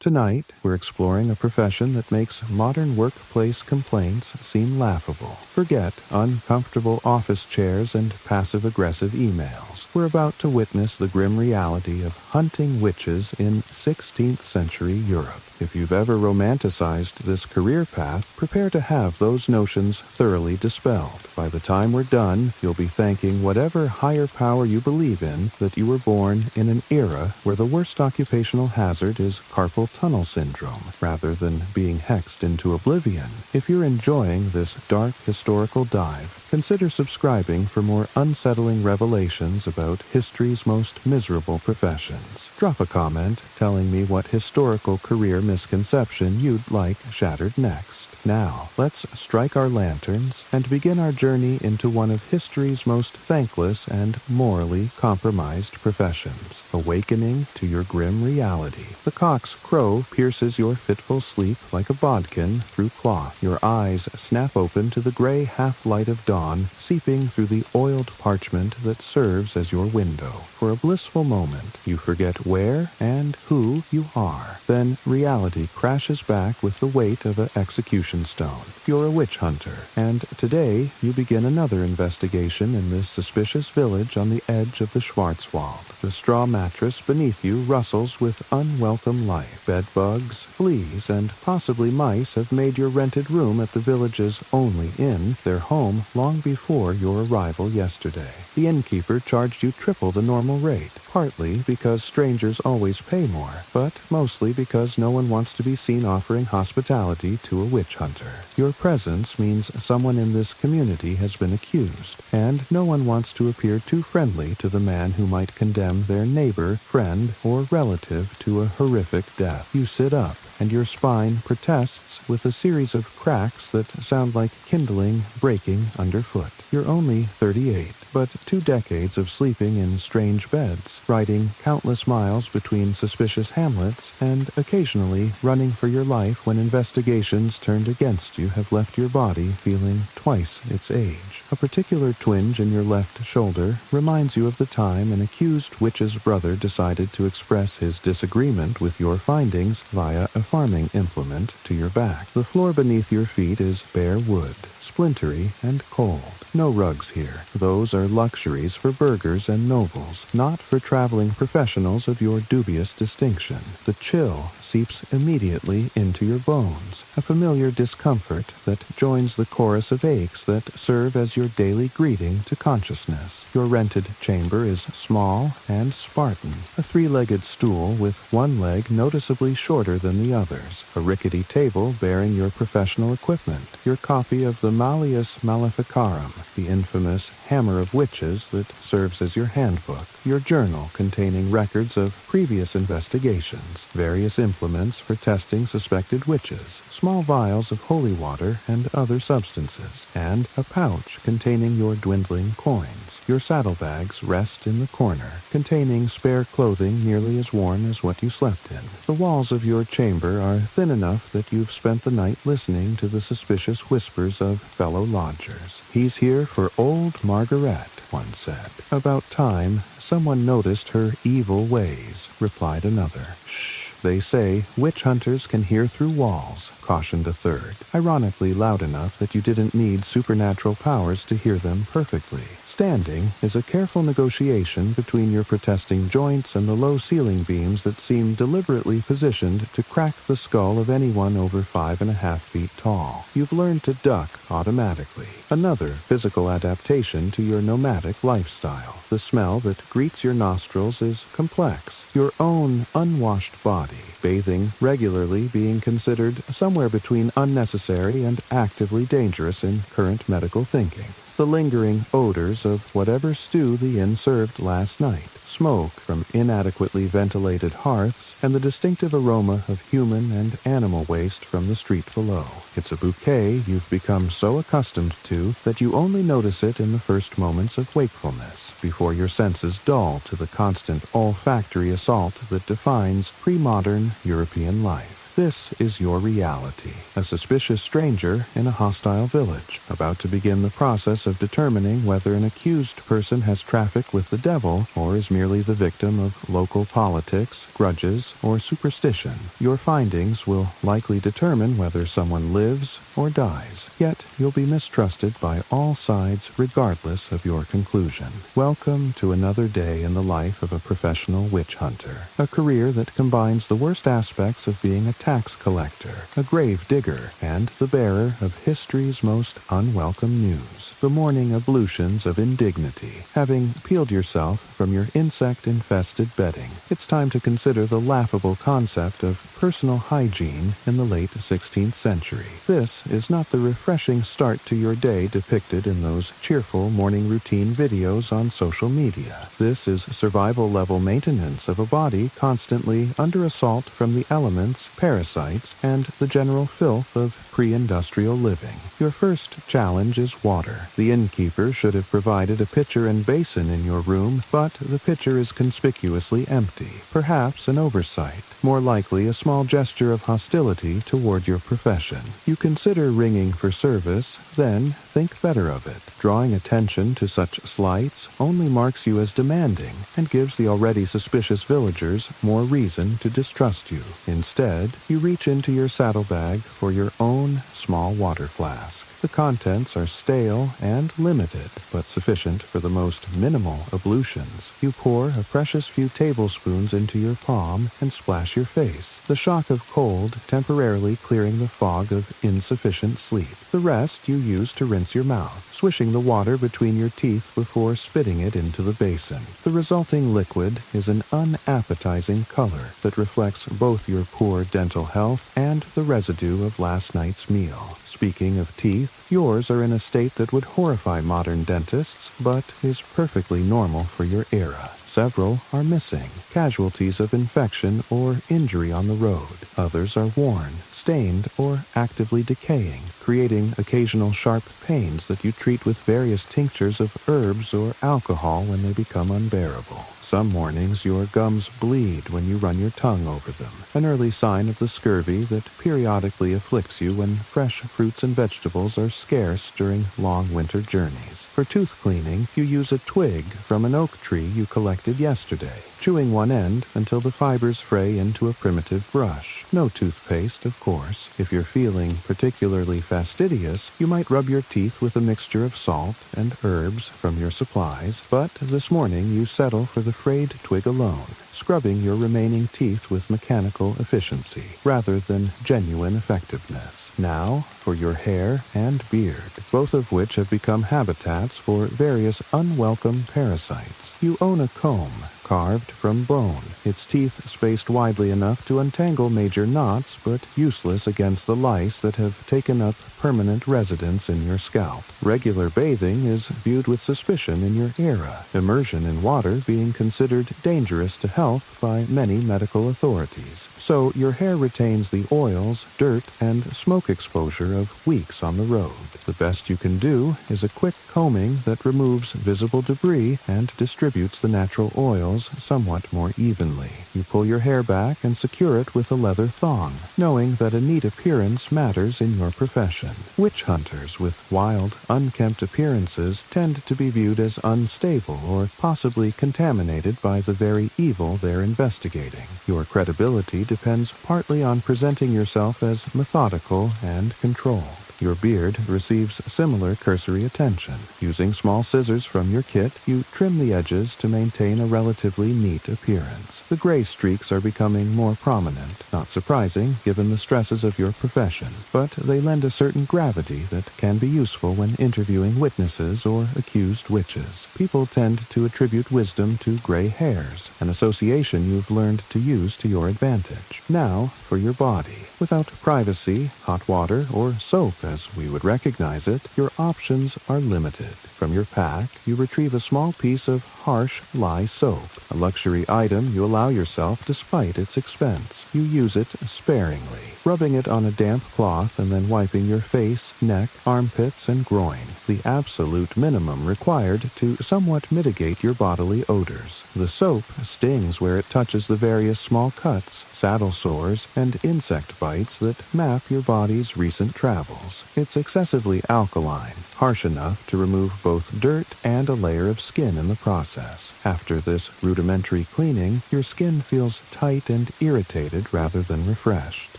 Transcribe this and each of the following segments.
Tonight, we're exploring a profession that makes modern workplace complaints seem laughable. Forget uncomfortable office chairs and passive-aggressive emails. We're about to witness the grim reality of hunting witches in 16th century Europe. If you've ever romanticized this career path, prepare to have those notions thoroughly dispelled. By the time we're done, you'll be thanking whatever higher power you believe in that you were born in an era where the worst occupational hazard is carpal tunnel syndrome, rather than being hexed into oblivion. If you're enjoying this dark historical dive, consider subscribing for more unsettling revelations about history's most miserable professions. Drop a comment telling me what historical career misconception you'd like shattered next. Now, let's strike our lanterns and begin our journey into one of history's most thankless and morally compromised professions, awakening to your grim reality. The cock's crow pierces your fitful sleep like a bodkin through cloth. Your eyes snap open to the gray half-light of dawn seeping through the oiled parchment that serves as your window. For a blissful moment, you forget where and who you are. Then reality crashes back with the weight of an execution stone. You're a witch hunter, and today you begin another investigation in this suspicious village on the edge of the Schwarzwald. The straw mattress beneath you rustles with unwelcome life. Bedbugs, fleas, and possibly mice have made your rented room at the village's only inn their home long before your arrival yesterday. The innkeeper charged you triple the normal rate, partly because strangers always pay more, but mostly because no one wants to be seen offering hospitality to a witch hunter. Your presence means someone in this community has been accused, and no one wants to appear too friendly to the man who might condemn their neighbor, friend, or relative to a horrific death. You sit up, and your spine protests with a series of cracks that sound like kindling breaking underfoot. You're only 38, but 2 decades of sleeping in strange beds, riding countless miles between suspicious hamlets, and occasionally running for your life when investigations turned against you have left your body feeling twice its age. A particular twinge in your left shoulder reminds you of the time an accused witch's brother decided to express his disagreement with your findings via a farming implement to your back. The floor beneath your feet is bare wood, splintery and cold. No rugs here. Those are luxuries for burghers and nobles, not for traveling professionals of your dubious distinction. The chill seeps immediately into your bones, a familiar discomfort that joins the chorus of aches that serve as your daily greeting to consciousness. Your rented chamber is small and Spartan, a 3-legged stool with one leg noticeably shorter than the others, a rickety table bearing your professional equipment, your copy of the Malleus Maleficarum, the infamous Hammer of Witches that serves as your handbook, your journal containing records of previous investigations, various implements for testing suspected witches, small vials of holy water and other substances, and a pouch containing your dwindling coins. Your saddlebags rest in the corner, containing spare clothing nearly as warm as what you slept in. The walls of your chamber are thin enough that you've spent the night listening to the suspicious whispers of fellow lodgers. "He's here for old Margaret," one said. "About time someone noticed her evil ways," replied another. "Shh. They say witch hunters can hear through walls," cautioned a third, ironically loud enough that you didn't need supernatural powers to hear them perfectly. Standing is a careful negotiation between your protesting joints and the low ceiling beams that seem deliberately positioned to crack the skull of anyone over 5.5 feet tall. You've learned to duck automatically. Another physical adaptation to your nomadic lifestyle. The smell that greets your nostrils is complex. Your own unwashed body, bathing regularly being considered somewhere between unnecessary and actively dangerous in current medical thinking. The lingering odors of whatever stew the inn served last night, smoke from inadequately ventilated hearths, and the distinctive aroma of human and animal waste from the street below. It's a bouquet you've become so accustomed to that you only notice it in the first moments of wakefulness, before your senses dull to the constant olfactory assault that defines pre-modern European life. This is your reality, a suspicious stranger in a hostile village, about to begin the process of determining whether an accused person has trafficked with the devil or is merely the victim of local politics, grudges, or superstition. Your findings will likely determine whether someone lives or dies, yet you'll be mistrusted by all sides regardless of your conclusion. Welcome to another day in the life of a professional witch hunter, a career that combines the worst aspects of being a tax collector, a grave digger, and the bearer of history's most unwelcome news, the morning ablutions of indignity. Having peeled yourself from your insect-infested bedding, it's time to consider the laughable concept of personal hygiene in the late 16th century. This is not the refreshing start to your day depicted in those cheerful morning routine videos on social media. This is survival-level maintenance of a body constantly under assault from the elements, parasites, and the general filth of pre-industrial living. Your first challenge is water. The innkeeper should have provided a pitcher and basin in your room, but the pitcher is conspicuously empty. Perhaps an oversight, more likely a small gesture of hostility toward your profession. You consider ringing for service, then think better of it. Drawing attention to such slights only marks you as demanding and gives the already suspicious villagers more reason to distrust you. Instead, you reach into your saddlebag for your own small water flask. The contents are stale and limited, but sufficient for the most minimal ablutions. You pour a precious few tablespoons into your palm and splash your face, the shock of cold temporarily clearing the fog of insufficient sleep. The rest you use to rinse your mouth, swishing the water between your teeth before spitting it into the basin. The resulting liquid is an unappetizing color that reflects both your poor dental health and the residue of last night's meal. Speaking of teeth, yours are in a state that would horrify modern dentists, but is perfectly normal for your era. Several are missing, casualties of infection or injury on the road. Others are worn, stained, or actively decaying, creating occasional sharp pains that you treat with various tinctures of herbs or alcohol when they become unbearable. Some mornings your gums bleed when you run your tongue over them, an early sign of the scurvy that periodically afflicts you when fresh fruits and vegetables are scarce during long winter journeys. For tooth cleaning, you use a twig from an oak tree you collected yesterday, chewing one end until the fibers fray into a primitive brush. No toothpaste, of course. If you're feeling particularly fastidious, you might rub your teeth with a mixture of salt and herbs from your supplies, but this morning you settle for the frayed twig alone, scrubbing your remaining teeth with mechanical efficiency rather than genuine effectiveness. Now for your hair and beard, both of which have become habitats for various unwelcome parasites. You own a comb carved from bone, its teeth spaced widely enough to untangle major knots, but useless against the lice that have taken up permanent residence in your scalp. Regular bathing is viewed with suspicion in your era, immersion in water being considered dangerous to health by many medical authorities. So your hair retains the oils, dirt, and smoke exposure of weeks on the road. The best you can do is a quick combing that removes visible debris and distributes the natural oils somewhat more evenly. You pull your hair back and secure it with a leather thong, knowing that a neat appearance matters in your profession. Witch hunters with wild, unkempt appearances tend to be viewed as unstable or possibly contaminated by the very evil they're investigating. Your credibility depends partly on presenting yourself as methodical and controlled. Your beard receives similar cursory attention. Using small scissors from your kit, you trim the edges to maintain a relatively neat appearance. The gray streaks are becoming more prominent, not surprising given the stresses of your profession, but they lend a certain gravity that can be useful when interviewing witnesses or accused witches. People tend to attribute wisdom to gray hairs, an association you've learned to use to your advantage. Now for your body. Without privacy, hot water, or soap as we would recognize it, your options are limited. From your pack, you retrieve a small piece of harsh lye soap, a luxury item you allow yourself despite its expense. You use it sparingly. rubbing it on a damp cloth and then wiping your face, neck, armpits, and groin, the absolute minimum required to somewhat mitigate your bodily odors. The soap stings where it touches the various small cuts, saddle sores, and insect bites that map your body's recent travels. It's excessively alkaline, harsh enough to remove both dirt and a layer of skin in the process. After this rudimentary cleaning, your skin feels tight and irritated rather than refreshed,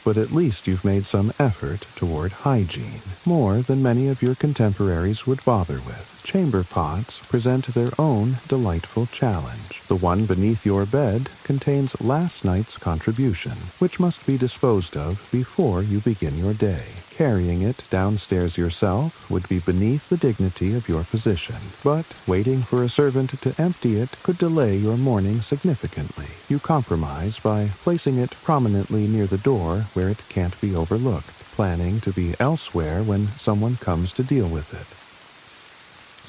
but at least you've made some effort toward hygiene, more than many of your contemporaries would bother with. Chamber pots present their own delightful challenge. The one beneath your bed contains last night's contribution, which must be disposed of before you begin your day. Carrying it downstairs yourself would be beneath the dignity of your position, but waiting for a servant to empty it could delay your morning significantly. You compromise by placing it prominently near the door where it can't be overlooked, planning to be elsewhere when someone comes to deal with it.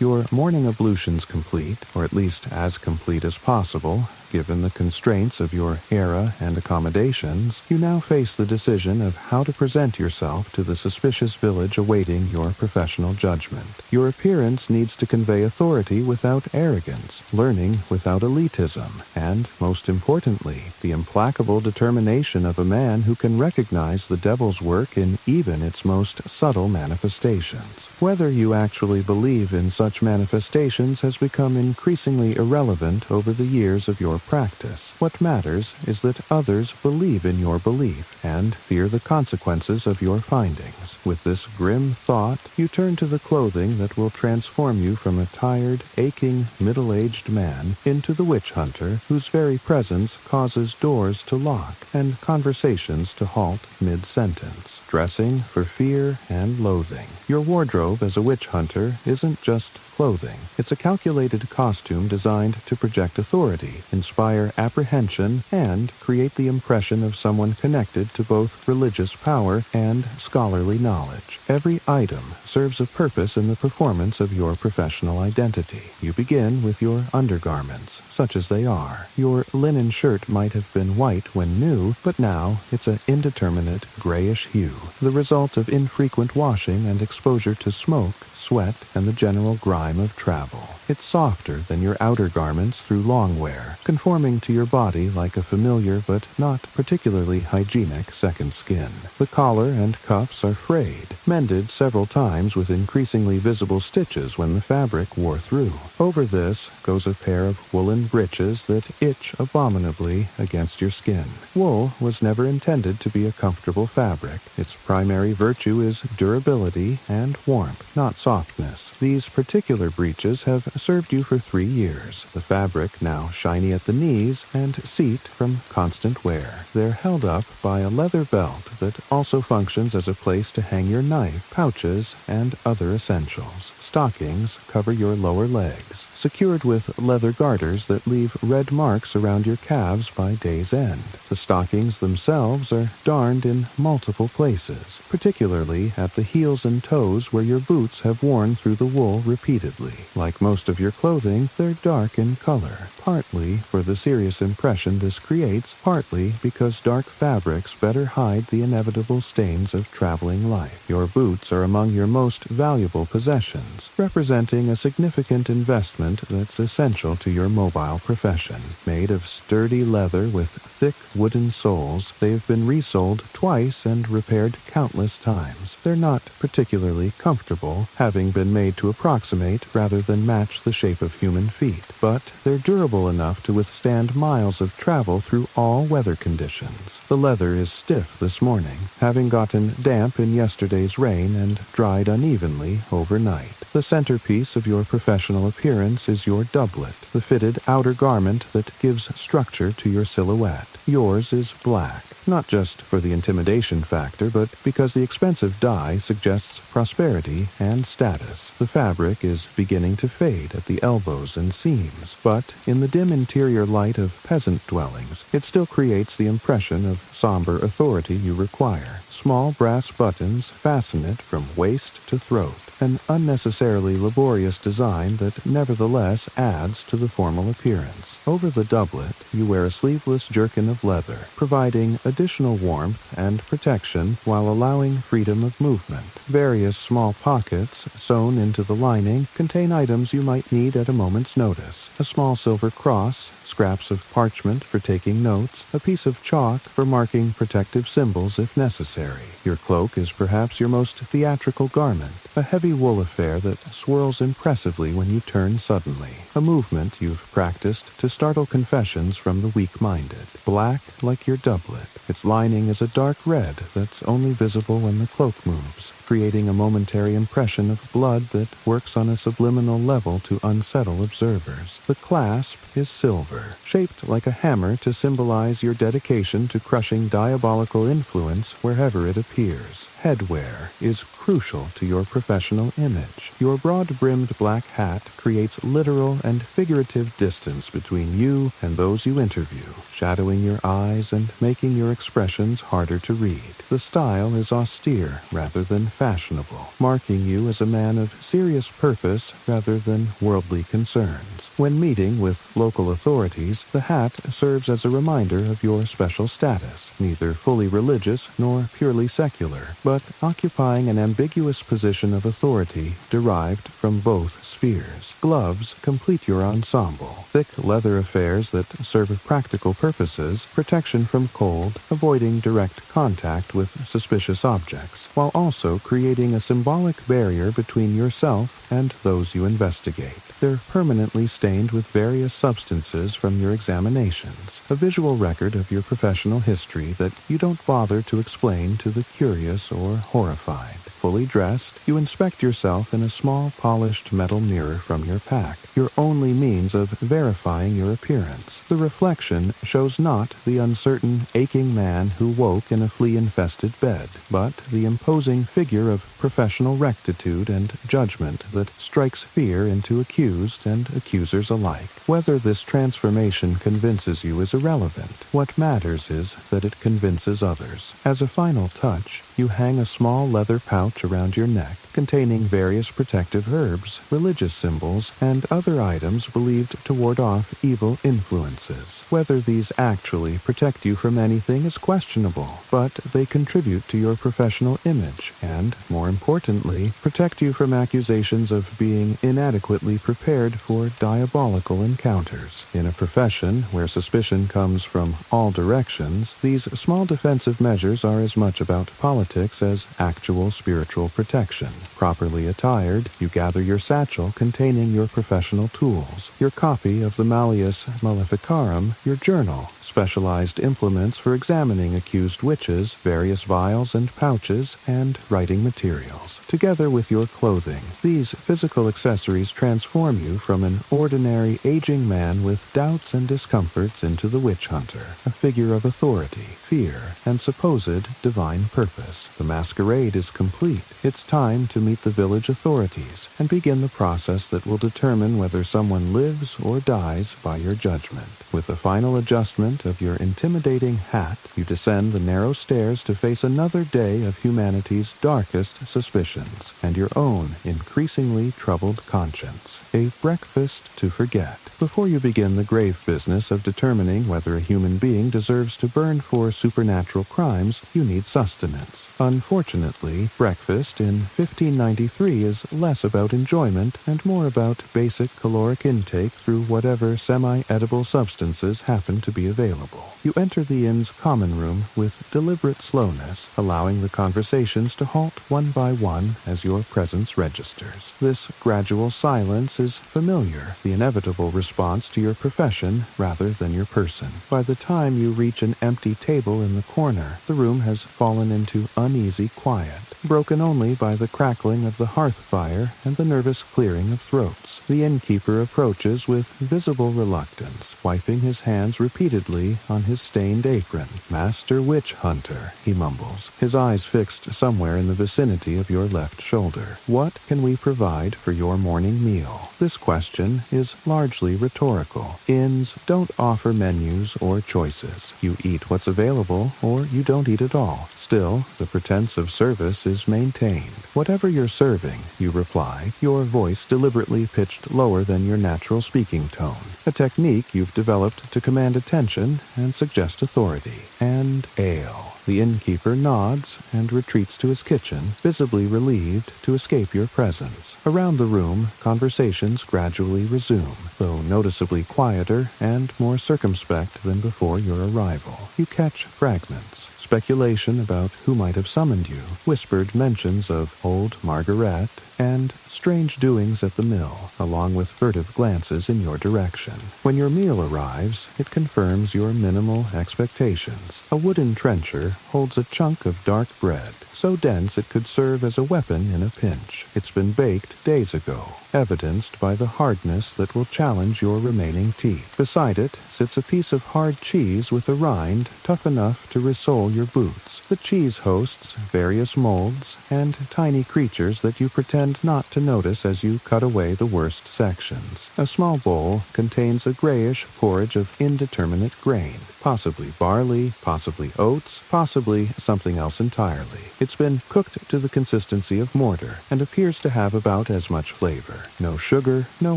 Your morning ablutions complete, or at least as complete as possible, given the constraints of your era and accommodations, you now face the decision of how to present yourself to the suspicious village awaiting your professional judgment. Your appearance needs to convey authority without arrogance, learning without elitism, and, most importantly, the implacable determination of a man who can recognize the devil's work in even its most subtle manifestations. Whether you actually believe in such manifestations has become increasingly irrelevant over the years of your practice. What matters is that others believe in your belief and fear the consequences of your findings. With this grim thought, you turn to the clothing that will transform you from a tired, aching, middle-aged man into the witch hunter whose very presence causes doors to lock and conversations to halt mid-sentence. Dressing for fear and loathing. Your wardrobe as a witch hunter isn't just clothing. It's a calculated costume designed to project authority, inspire apprehension, and create the impression of someone connected to both religious power and scholarly knowledge. Every item serves a purpose in the performance of your professional identity. You begin with your undergarments, such as they are. Your linen shirt might have been white when new, but now it's an indeterminate grayish hue, the result of infrequent washing and exposure to smoke, sweat, and the general grime of travel. It's softer than your outer garments through long wear, conforming to your body like a familiar but not particularly hygienic second skin. The collar and cuffs are frayed, mended several times with increasingly visible stitches when the fabric wore through. Over this goes a pair of woolen breeches that itch abominably against your skin. Wool was never intended to be a comfortable fabric. Its primary virtue is durability and warmth, not softness. These particular breeches have served you for 3 years, the fabric now shiny at the knees and seat from constant wear. They're held up by a leather belt that also functions as a place to hang your knife, pouches, and other essentials. Stockings cover your lower legs, secured with leather garters that leave red marks around your calves by day's end. The stockings themselves are darned in multiple places, particularly at the heels and toes where your boots have worn through the wool repeatedly. Like most of your clothing, they're dark in color, partly for the serious impression this creates, partly because dark fabrics better hide the inevitable stains of traveling life. Your boots are among your most valuable possessions, representing a significant investment that's essential to your mobile profession. Made of sturdy leather with thick wooden soles, they've been resoled twice and repaired countless times. They're not particularly comfortable, having been made to approximate rather than match the shape of human feet, but they're durable enough to withstand miles of travel through all weather conditions. The leather is stiff this morning, having gotten damp in yesterday's rain and dried unevenly overnight. The centerpiece of your professional appearance is your doublet, the fitted outer garment that gives structure to your silhouette. Yours is black, not just for the intimidation factor, but because the expensive dye suggests prosperity and status. The fabric is beginning to fade at the elbows and seams, but in the dim interior light of peasant dwellings, it still creates the impression of somber authority you require. Small brass buttons fasten it from waist to throat. an unnecessarily laborious design that nevertheless adds to the formal appearance. Over the doublet, you wear a sleeveless jerkin of leather, providing additional warmth and protection while allowing freedom of movement. Various small pockets sewn into the lining contain items you might need at a moment's notice: a small silver cross, scraps of parchment for taking notes, a piece of chalk for marking protective symbols if necessary. Your cloak is perhaps your most theatrical garment, a heavy wool affair that swirls impressively when you turn suddenly, a movement you've practiced to startle confessions from the weak-minded. Black like your doublet, its lining is a dark red that's only visible when the cloak moves, creating a momentary impression of blood that works on a subliminal level to unsettle observers. The clasp is silver, shaped like a hammer to symbolize your dedication to crushing diabolical influence wherever it appears. Headwear is crucial to your professional image. Your broad-brimmed black hat creates literal and figurative distance between you and those you interview, shadowing your eyes and making your expressions harder to read. The style is austere rather than fashionable, marking you as a man of serious purpose rather than worldly concerns. When meeting with local authorities, the hat serves as a reminder of your special status, neither fully religious nor purely secular, but occupying an ambiguous position of authority derived from both spheres. Gloves complete your ensemble: thick leather affairs that serve practical purposes, protection from cold, avoiding direct contact with suspicious objects, while also creating a symbolic barrier between yourself and those you investigate. They're permanently stained with various substances from your examinations, a visual record of your professional history that you don't bother to explain to the curious or horrified. Fully dressed, you inspect yourself in a small polished metal mirror from your pack, your only means of verifying your appearance. The reflection shows not the uncertain, aching man who woke in a flea-infested bed, but the imposing figure of professional rectitude and judgment that strikes fear into accused and accusers alike. Whether this transformation convinces you is irrelevant. What matters is that it convinces others. As a final touch, you hang a small leather pouch around your neck containing various protective herbs, religious symbols, and other items believed to ward off evil influences. Whether these actually protect you from anything is questionable, but they contribute to your professional image and, more importantly, protect you from accusations of being inadequately prepared for diabolical encounters. In a profession where suspicion comes from all directions, these small defensive measures are as much about politics as actual spiritual protection. Properly attired, you gather your satchel containing your professional tools, your copy of the Malleus Maleficarum, your journal, specialized implements for examining accused witches, various vials and pouches, and writing materials. Together with your clothing, these physical accessories transform you from an ordinary aging man with doubts and discomforts into the witch hunter, a figure of authority, fear, and supposed divine purpose. The masquerade is complete. It's time to meet the village authorities and begin the process that will determine whether someone lives or dies by your judgment. With a final adjustment of your intimidating hat, you descend the narrow stairs to face another day of humanity's darkest suspicions and your own increasingly troubled conscience. A breakfast to forget. Before you begin the grave business of determining whether a human being deserves to burn for supernatural crimes, you need sustenance. Unfortunately, breakfast in 1593 is less about enjoyment and more about basic caloric intake through whatever semi-edible substances happen to be available. You enter the inn's common room with deliberate slowness, allowing the conversations to halt one by one as your presence registers. This gradual silence is familiar, the inevitable response to your profession rather than your person. By the time you reach an empty table in the corner, the room has fallen into uneasy quiet, broken only by the crackling of the hearth fire and the nervous clearing of throats. The innkeeper approaches with visible reluctance, wiping his hands repeatedly carefully on his stained apron. "Master Witch Hunter," he mumbles, his eyes fixed somewhere in the vicinity of your left shoulder. "What can we provide for your morning meal?" This question is largely rhetorical. Inns don't offer menus or choices. You eat what's available, or you don't eat at all. Still, the pretense of service is maintained. "Whatever you're serving," you reply, your voice deliberately pitched lower than your natural speaking tone, a technique you've developed to command attention and suggest authority. "And ale." The innkeeper nods and retreats to his kitchen, visibly relieved to escape your presence. Around the room, conversations gradually resume, though noticeably quieter and more circumspect than before your arrival. You catch fragments, speculation about who might have summoned you, whispered mentions of old Margaret, and strange doings at the mill, along with furtive glances in your direction. When your meal arrives, it confirms your minimal expectations. A wooden trencher holds a chunk of dark bread, so dense it could serve as a weapon in a pinch. It's been baked days ago, evidenced by the hardness that will challenge your remaining teeth. Beside it sits a piece of hard cheese with a rind tough enough to resole your boots. The cheese hosts various molds and tiny creatures that you pretend not to notice as you cut away the worst sections. A small bowl contains a grayish porridge of indeterminate grain, possibly barley, possibly oats, possibly something else entirely. It's been cooked to the consistency of mortar and appears to have about as much flavor. No sugar, no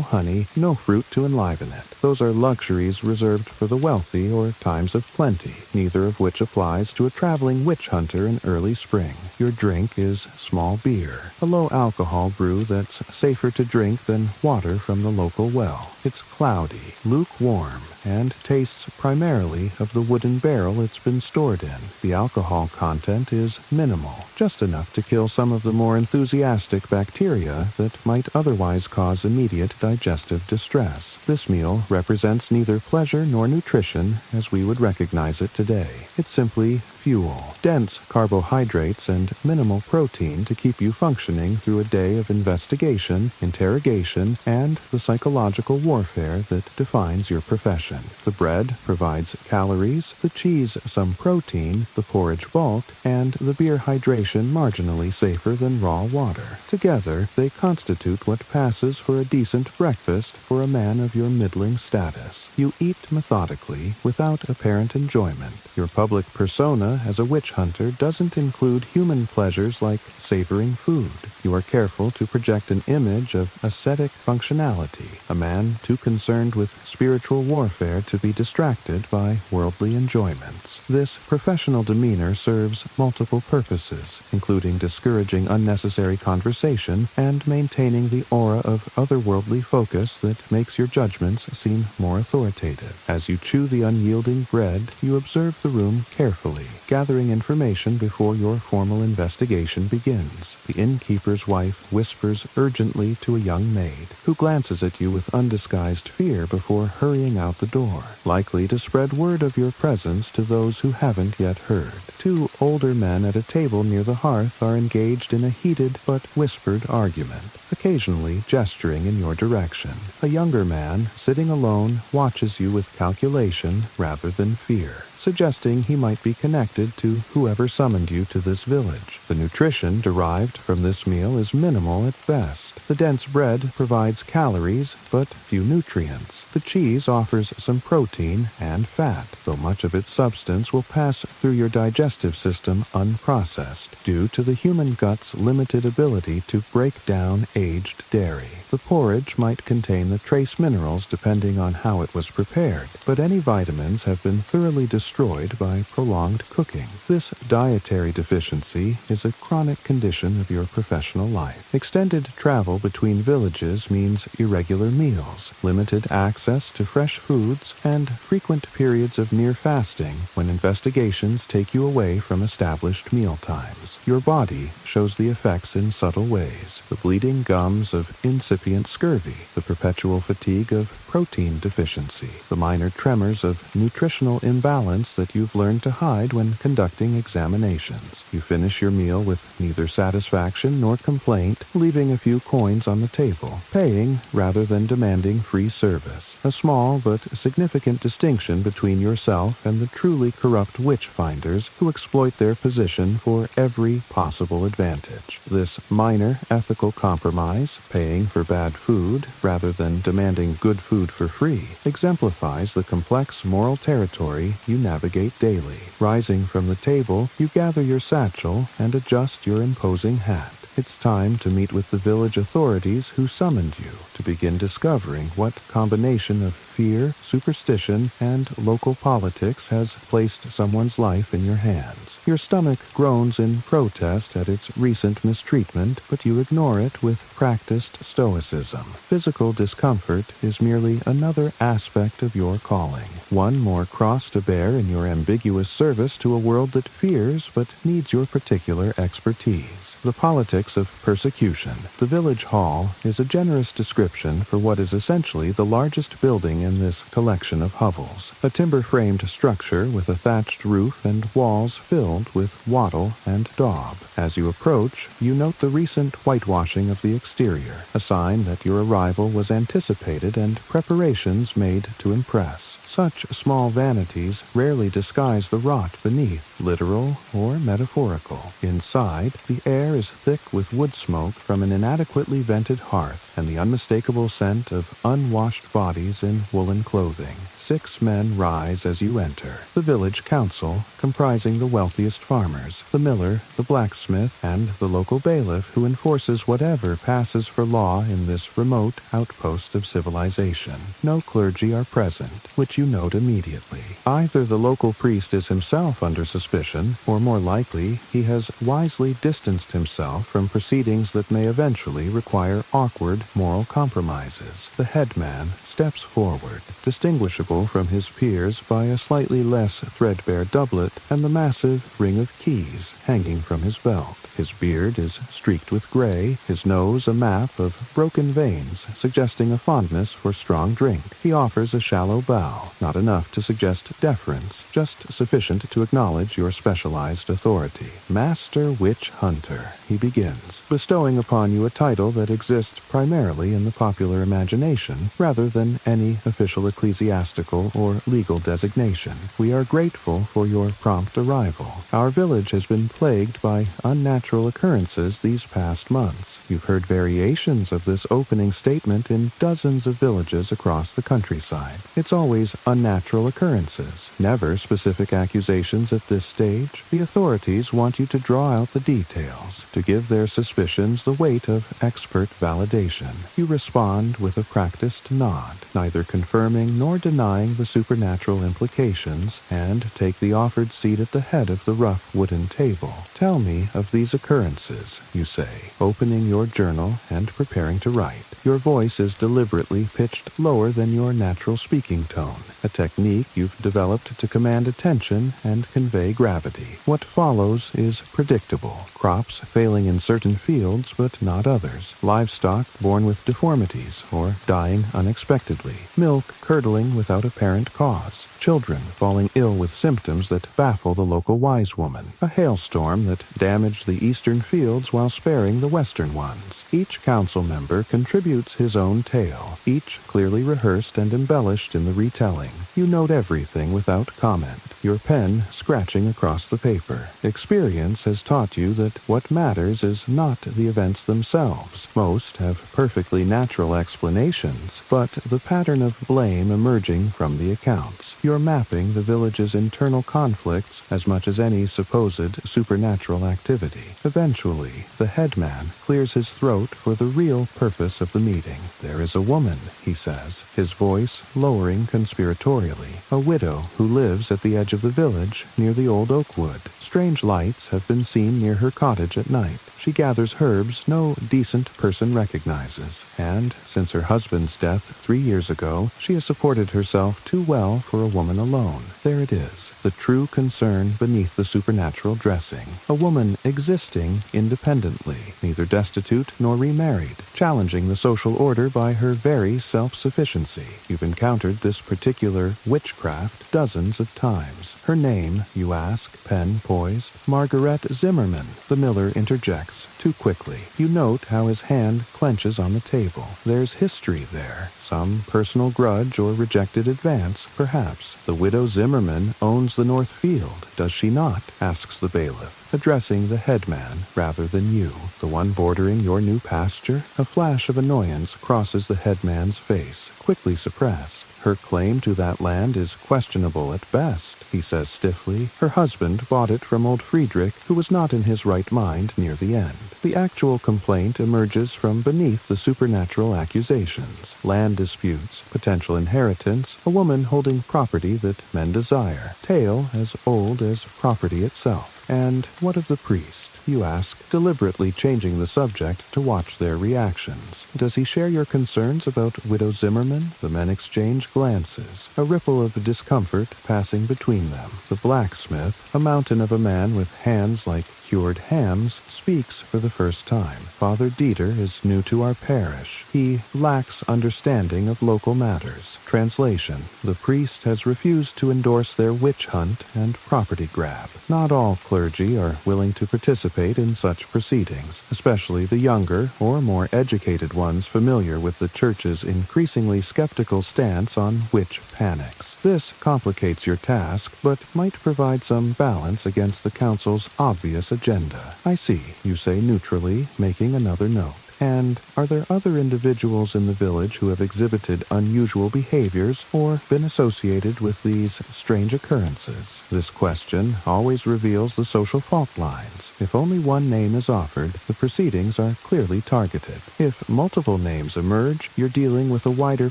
honey, no fruit to enliven it. Those are luxuries reserved for the wealthy or times of plenty, neither of which applies to a traveling witch hunter in early spring. Your drink is small beer, a low-alcohol brew that's safer to drink than water from the local well. It's cloudy, lukewarm, and tastes primarily of the wooden barrel it's been stored in. The alcohol content is minimal, just enough to kill some of the more enthusiastic bacteria that might otherwise cause immediate digestive distress. This meal represents neither pleasure nor nutrition as we would recognize it today. It's simply fuel, dense carbohydrates and minimal protein to keep you functioning through a day of investigation, interrogation, and the psychological warfare that defines your profession. The bread provides calories, the cheese some protein, the porridge bulk, and the beer hydration marginally safer than raw water. Together, they constitute what passes for a decent breakfast for a man of your middling status. You eat methodically, without apparent enjoyment. Your public persona as a witch hunter doesn't include human pleasures like savoring food. You are careful to project an image of ascetic functionality, a man too concerned with spiritual warfare to be distracted by worldly enjoyments. This professional demeanor serves multiple purposes, including discouraging unnecessary conversation and maintaining the aura of otherworldly focus that makes your judgments seem more authoritative. As you chew the unyielding bread, you observe the room carefully, gathering information before your formal investigation begins. The innkeeper's wife whispers urgently to a young maid, who glances at you with undisguised fear before hurrying out the door, likely to spread word of your presence to those who haven't yet heard. Two older men at a table near the hearth are engaged in a heated but whispered argument, occasionally gesturing in your direction. A younger man, sitting alone, watches you with calculation rather than fear, suggesting he might be connected to whoever summoned you to this village. The nutrition derived from this meal is minimal at best. The dense bread provides calories, but few nutrients. The cheese offers some protein and fat, though much of its substance will pass through your digestive system unprocessed, due to the human gut's limited ability to break down aged dairy. The porridge might contain the trace minerals depending on how it was prepared, but any vitamins have been thoroughly destroyed by prolonged cooking. This dietary deficiency is a chronic condition of your professional life. Extended travel between villages means irregular meals, limited access to fresh foods, and frequent periods of near fasting when investigations take you away from established meal times. Your body shows the effects in subtle ways: the bleeding gums of incipient scurvy, the perpetual fatigue of protein deficiency, the minor tremors of nutritional imbalance that you've learned to hide when conducting examinations. You finish your meal with neither satisfaction nor complaint, leaving a few coins on the table, paying rather than demanding free service, a small but significant distinction between yourself and the truly corrupt witch-finders who exploit their position for every possible advantage. This minor ethical compromise, paying for bad food rather than demanding good food for free, exemplifies the complex moral territory you navigate daily. Rising from the table, you gather your satchel and adjust your imposing hat. It's time to meet with the village authorities who summoned you to begin discovering what combination of fear, superstition, and local politics has placed someone's life in your hands. Your stomach groans in protest at its recent mistreatment, but you ignore it with practiced stoicism. Physical discomfort is merely another aspect of your calling, one more cross to bear in your ambiguous service to a world that fears but needs your particular expertise. The politics of persecution. The village hall is a generous description for what is essentially the largest building in this collection of hovels, a timber-framed structure with a thatched roof and walls filled with wattle and daub. As you approach, you note the recent whitewashing of the exterior, a sign that your arrival was anticipated and preparations made to impress. Such small vanities rarely disguise the rot beneath, literal or metaphorical. Inside, the air is thick with wood smoke from an inadequately vented hearth and the unmistakable scent of unwashed bodies in woolen clothing. 6 men rise as you enter. The village council, comprising the wealthiest farmers, the miller, the blacksmith, and the local bailiff who enforces whatever passes for law in this remote outpost of civilization. No clergy are present, which you note immediately. Either the local priest is himself under suspicion, or more likely, he has wisely distanced himself from proceedings that may eventually require awkward moral compromises. The headman steps forward, distinguishable from his peers by a slightly less threadbare doublet and the massive ring of keys hanging from his belt. His beard is streaked with gray, his nose a map of broken veins, suggesting a fondness for strong drink. He offers a shallow bow, not enough to suggest deference, just sufficient to acknowledge your specialized authority. Master Witch Hunter, he begins, bestowing upon you a title that exists primarily in the popular imagination, rather than any official ecclesiastical or legal designation. We are grateful for your prompt arrival. Our village has been plagued by unnatural occurrences these past months. You've heard variations of this opening statement in dozens of villages across the countryside. It's always unnatural occurrences, never specific accusations at this stage. The authorities want you to draw out the details, to give their suspicions the weight of expert validation. You respond with a practiced nod, neither confirming nor denying the supernatural implications, and take the offered seat at the head of the rough wooden table. Tell me of these occurrences, you say, opening your journal and preparing to write. Your voice is deliberately pitched lower than your natural speaking tone, a technique you've developed to command attention and convey gravity. What follows is predictable. Crops failing in certain fields but not others. Livestock born with deformities or dying unexpectedly. Milk curdling without apparent cause. Children falling ill with symptoms that baffle the local wise woman. A hailstorm that damaged the eastern fields while sparing the western ones. Each council member contributes his own tale, each clearly rehearsed and embellished in the retelling. You note everything without comment, your pen scratching across the paper. Experience has taught you that what matters is not the events themselves. Most have perfectly natural explanations, but the pattern of blame emerging from the accounts. You're mapping the village's internal conflicts as much as any supposed supernatural activity. Eventually, the headman clears his throat for the real purpose of the meeting. There is a woman, he says, his voice lowering conspiratorially, a widow who lives at the edge of the village near the old oak wood. Strange lights have been seen near her cottage at night. She gathers herbs no decent person recognizes, and since her husband's death 3 years ago, she has supported herself too well for a woman alone. There it is, the true concern beneath the supernatural dressing. A woman existing independently, neither destitute nor remarried, challenging the social order by her very self-sufficiency. You've encountered this particular witchcraft dozens of times. Her name, you ask, pen poised. Margaret Zimmerman. The miller interjects, too quickly. You note how his hand clenches on the table. There's history there. Some personal grudge or rejected advance, perhaps. The widow Zimmerman owns the North Field, does she not? Asks the bailiff, addressing the headman rather than you, the one bordering your new pasture. A flash of annoyance crosses the headman's face, quickly suppressed. Her claim to that land is questionable at best, he says stiffly. Her husband bought it from old Friedrich, who was not in his right mind near the end. The actual complaint emerges from beneath the supernatural accusations. Land disputes, potential inheritance, a woman holding property that men desire. Tale as old as property itself. And what of the priest? You ask, deliberately changing the subject to watch their reactions. Does he share your concerns about Widow Zimmerman? The men exchange glances, a ripple of discomfort passing between them. The blacksmith, a mountain of a man with hands like cured hams, speaks for the first time. Father Dieter is new to our parish. He lacks understanding of local matters. Translation: the priest has refused to endorse their witch hunt and property grab. Not all clergy are willing to participate in such proceedings, especially the younger or more educated ones familiar with the Church's increasingly skeptical stance on witch panics. This complicates your task, but might provide some balance against the Council's obvious agenda. I see, you say neutrally, making another note. And are there other individuals in the village who have exhibited unusual behaviors or been associated with these strange occurrences? This question always reveals the social fault lines. If only one name is offered, the proceedings are clearly targeted. If multiple names emerge, you're dealing with a wider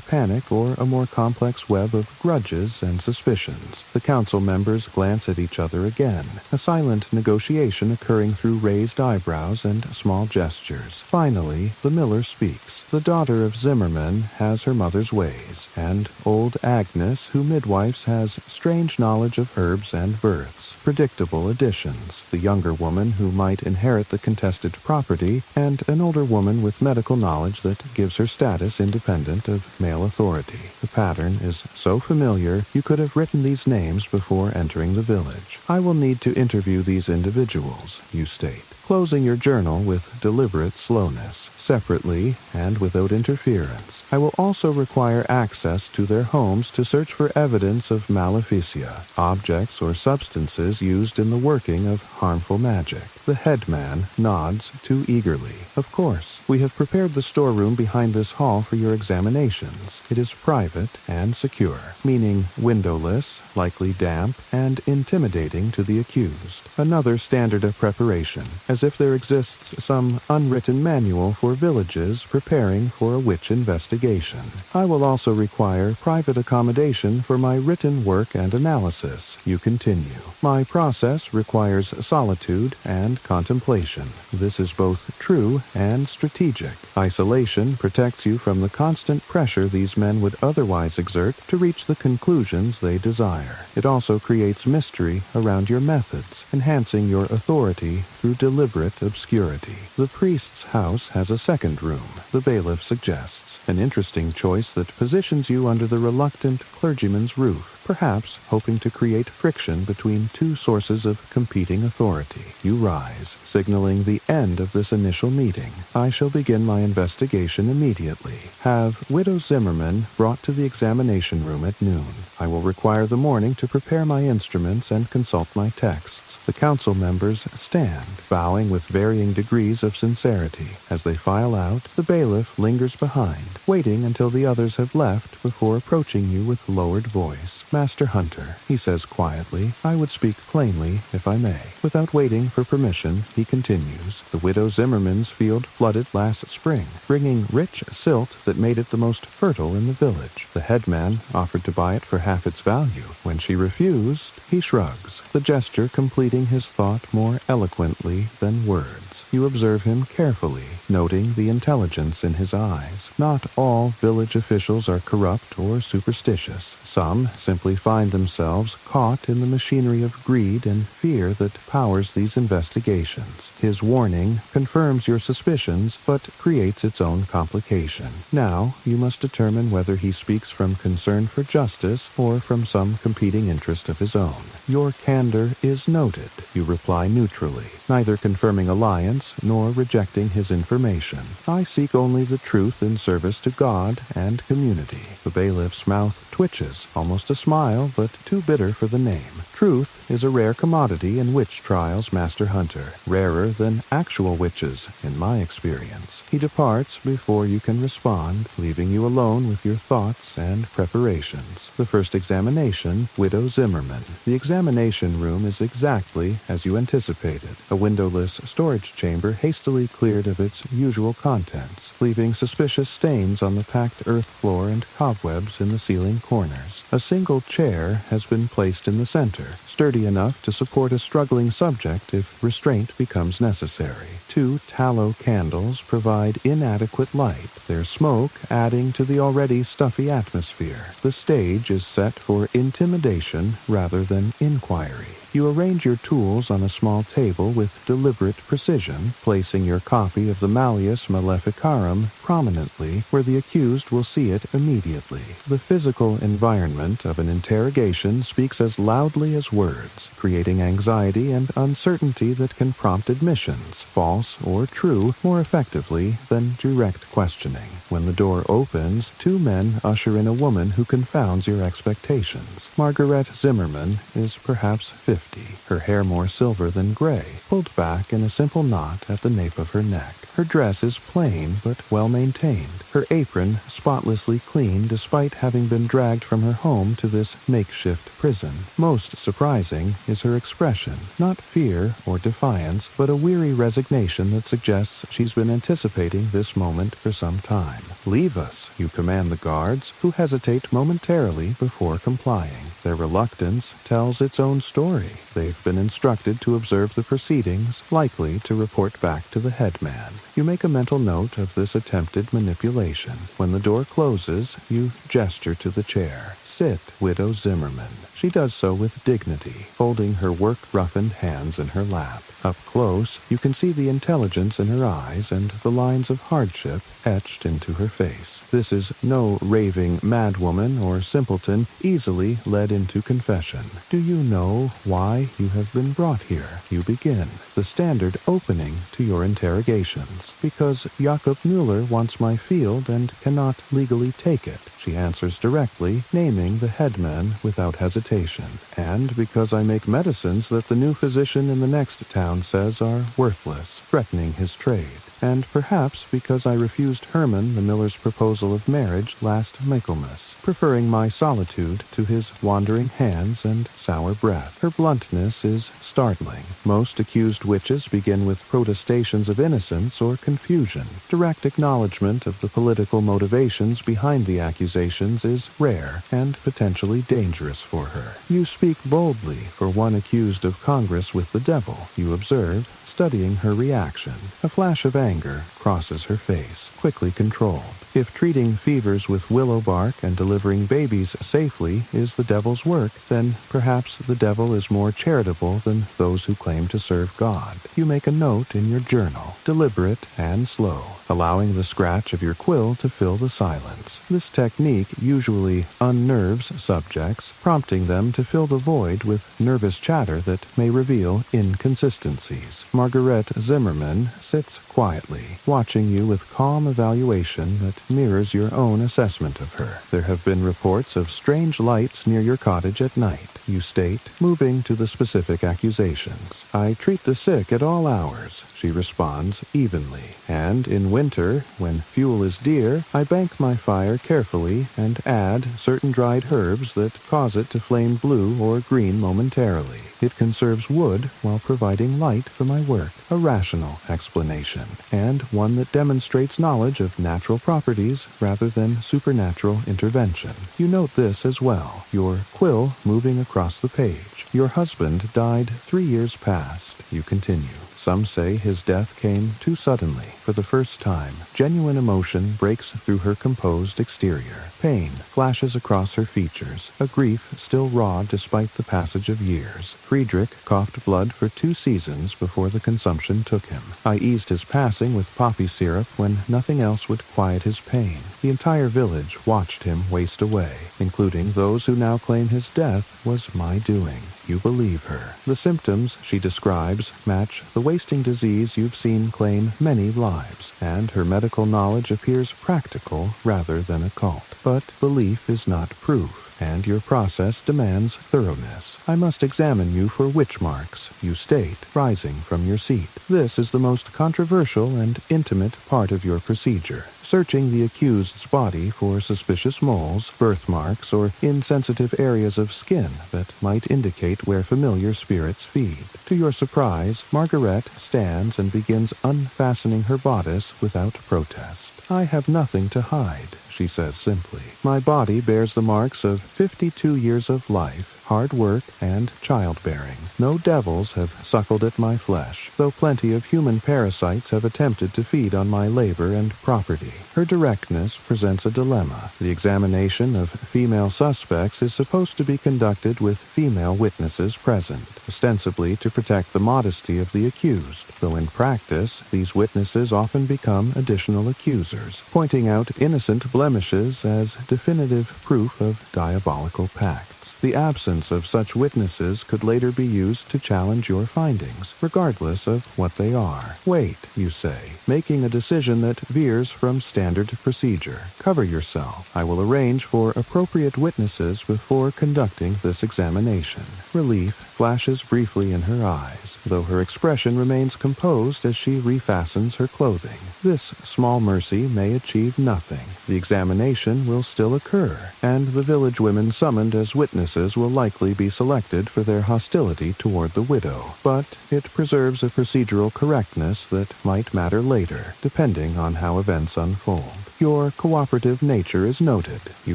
panic or a more complex web of grudges and suspicions. The council members glance at each other again, a silent negotiation occurring through raised eyebrows and small gestures. Finally, the miller speaks. The daughter of Zimmerman has her mother's ways, and old Agnes, who midwives, has strange knowledge of herbs and births, predictable additions. The younger woman who might inherit the contested property, and an older woman with medical knowledge that gives her status independent of male authority. The pattern is so familiar you could have written these names before entering the village. I will need to interview these individuals, you state, closing your journal with deliberate slowness, separately and without interference. I will also require access to their homes to search for evidence of maleficia, objects or substances used in the working of harmful magic. The headman nods too eagerly. Of course, we have prepared the storeroom behind this hall for your examinations. It is private and secure, meaning windowless, likely damp, and intimidating to the accused. Another standard of preparation, as if there exists some unwritten manual for villages preparing for a witch investigation. I will also require private accommodation for my written work and analysis. You continue. My process requires solitude and contemplation. This is both true and strategic. Isolation protects you from the constant pressure these men would otherwise exert to reach the conclusions they desire. It also creates mystery around your methods, enhancing your authority through deliberate obscurity. The priest's house has a second room, the bailiff suggests, an interesting choice that positions you under the reluctant clergyman's roof, perhaps hoping to create friction between two sources of competing authority. You rise, signaling the end of this initial meeting. I shall begin my investigation immediately. Have Widow Zimmerman brought to the examination room at noon. I will require the morning to prepare my instruments and consult my texts. The council members stand, bowing with varying degrees of sincerity. As they file out, the bailiff lingers behind, waiting until the others have left before approaching you with lowered voice. Master Hunter, he says quietly, I would speak plainly, if I may. Without waiting for permission, he continues, the widow Zimmerman's field flooded last spring, bringing rich silt that made it the most fertile in the village. The headman offered to buy it for half its value. When she refused, he shrugs, the gesture completing his thought more eloquently than words. You observe him carefully, noting the intelligence in his eyes. Not all village officials are corrupt or superstitious. Some simply find themselves caught in the machinery of greed and fear that powers these investigations. His warning confirms your suspicions, but creates its own complication. Now, you must determine whether he speaks from concern for justice or from some competing interest of his own. Your candor is noted, you reply neutrally, neither confirming alliance nor rejecting his information. I seek only the truth in service to God and community. The bailiff's mouth twitches, almost a smile, but too bitter for the name. Truth is a rare commodity in witch trials, Master Hunter, rarer than actual witches, in my experience. He departs before you can respond, leaving you alone with your thoughts and preparations. The first examination, Widow Zimmerman. The examination room is exactly as you anticipated, a windowless storage chamber hastily cleared of its usual contents, leaving suspicious stains on the packed earth floor and cobwebs in the ceiling corners. A single chair has been placed in the center, sturdy enough to support a struggling subject if restraint becomes necessary. 2 tallow candles provide inadequate light, their smoke adding to the already stuffy atmosphere. The stage is set for intimidation rather than inquiry. You arrange your tools on a small table with deliberate precision, placing your copy of the Malleus Maleficarum prominently where the accused will see it immediately. The physical environment of an interrogation speaks as loudly as words, creating anxiety and uncertainty that can prompt admissions, false or true, more effectively than direct questioning. When the door opens, 2 men usher in a woman who confounds your expectations. Margaret Zimmerman is perhaps 50. Her hair more silver than gray, pulled back in a simple knot at the nape of her neck. Her dress is plain but well maintained, her apron spotlessly clean despite having been dragged from her home to this makeshift prison. Most surprising is her expression, not fear or defiance, but a weary resignation that suggests she's been anticipating this moment for some time. Leave us, you command the guards, who hesitate momentarily before complying. Their reluctance tells its own story. They've been instructed to observe the proceedings, likely to report back to the headman. You make a mental note of this attempted manipulation. When the door closes, you gesture to the chair. Sit, Widow Zimmerman. She does so with dignity, folding her work-roughened hands in her lap. Up close, you can see the intelligence in her eyes and the lines of hardship etched into her face. This is no raving madwoman or simpleton easily led into confession. Do you know why you have been brought here? You begin, the standard opening to your interrogations. Because Jakob Müller wants my field and cannot legally take it, she answers directly, naming the headman without hesitation. And because I make medicines that the new physician in the next town says are worthless, threatening his trade. And perhaps because I refused Herman the miller's proposal of marriage last Michaelmas, preferring my solitude to his wandering hands and sour breath. Her bluntness is startling. Most accused witches begin with protestations of innocence or confusion. Direct acknowledgement of the political motivations behind the accusations is rare and potentially dangerous for her. You speak boldly for one accused of Congress with the devil, you observe, studying her reaction. A flash of anger crosses her face, quickly controlled. If treating fevers with willow bark and delivering babies safely is the devil's work, then perhaps the devil is more charitable than those who claim to serve God. You make a note in your journal, deliberate and slow, allowing the scratch of your quill to fill the silence. This technique usually unnerves subjects, prompting them to fill the void with nervous chatter that may reveal inconsistencies. Margaret Zimmerman sits quietly, quietly, watching you with calm evaluation that mirrors your own assessment of her. There have been reports of strange lights near your cottage at night, you state, moving to the specific accusations. I treat the sick at all hours, she responds evenly. And in winter, when fuel is dear, I bank my fire carefully and add certain dried herbs that cause it to flame blue or green momentarily. It conserves wood while providing light for my work. A rational explanation, and one that demonstrates knowledge of natural properties rather than supernatural intervention. You note this as well, your quill moving across the page. Your husband died 3 years past, you continue. Some say his death came too suddenly. For the first time, genuine emotion breaks through her composed exterior. Pain flashes across her features, a grief still raw despite the passage of years. Friedrich coughed blood for 2 seasons before the consumption took him. I eased his passing with poppy syrup when nothing else would quiet his pain. The entire village watched him waste away, including those who now claim his death was my doing. You believe her. The symptoms she describes match the wasting disease you've seen claim many lives, and her medical knowledge appears practical rather than occult. But belief is not proof, and your process demands thoroughness. I must examine you for witch marks, you state, rising from your seat. This is the most controversial and intimate part of your procedure. Searching the accused's body for suspicious moles, birthmarks, or insensitive areas of skin that might indicate where familiar spirits feed. To your surprise, Margaret stands and begins unfastening her bodice without protest. I have nothing to hide, she says simply. My body bears the marks of 52 years of life, hard work, and childbearing. No devils have suckled at my flesh, though plenty of human parasites have attempted to feed on my labor and property. Her directness presents a dilemma. The examination of female suspects is supposed to be conducted with female witnesses present, ostensibly to protect the modesty of the accused, though in practice, these witnesses often become additional accusers, pointing out innocent blemishes as definitive proof of diabolical pacts. The absence of such witnesses could later be used to challenge your findings, regardless of what they are. Wait, you say, making a decision that veers from standard procedure. Cover yourself. I will arrange for appropriate witnesses before conducting this examination. Relief flashes briefly in her eyes, though her expression remains composed as she refastens her clothing. This small mercy may achieve nothing. The examination will still occur, and the village women summoned as witnesses will likely be selected for their hostility toward the widow, but it preserves a procedural correctness that might matter later, depending on how events unfold. Your cooperative nature is noted, you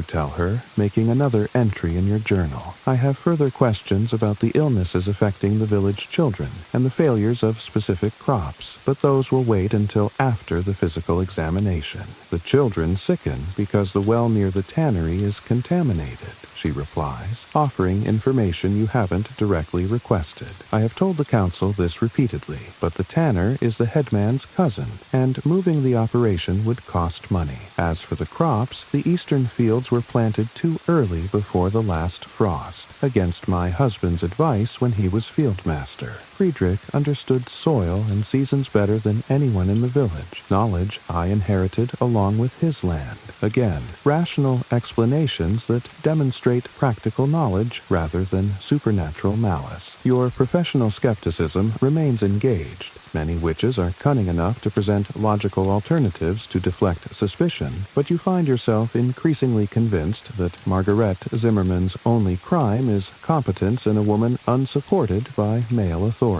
tell her, making another entry in your journal. I have further questions about the illnesses affecting the village children and the failures of specific crops, but those will wait until after the physical examination. The children sicken because the well near the tannery is contaminated, she replies, offering information you haven't directly requested. I have told the council this repeatedly, but the tanner is the headman's cousin, and moving the operation would cost money. As for the crops, the eastern fields were planted too early before the last frost, against my husband's advice when he was fieldmaster. Friedrich understood soil and seasons better than anyone in the village, knowledge I inherited along with his land. Again, rational explanations that demonstrate practical knowledge rather than supernatural malice. Your professional skepticism remains engaged. Many witches are cunning enough to present logical alternatives to deflect suspicion, but you find yourself increasingly convinced that Margaret Zimmerman's only crime is competence in a woman unsupported by male authority.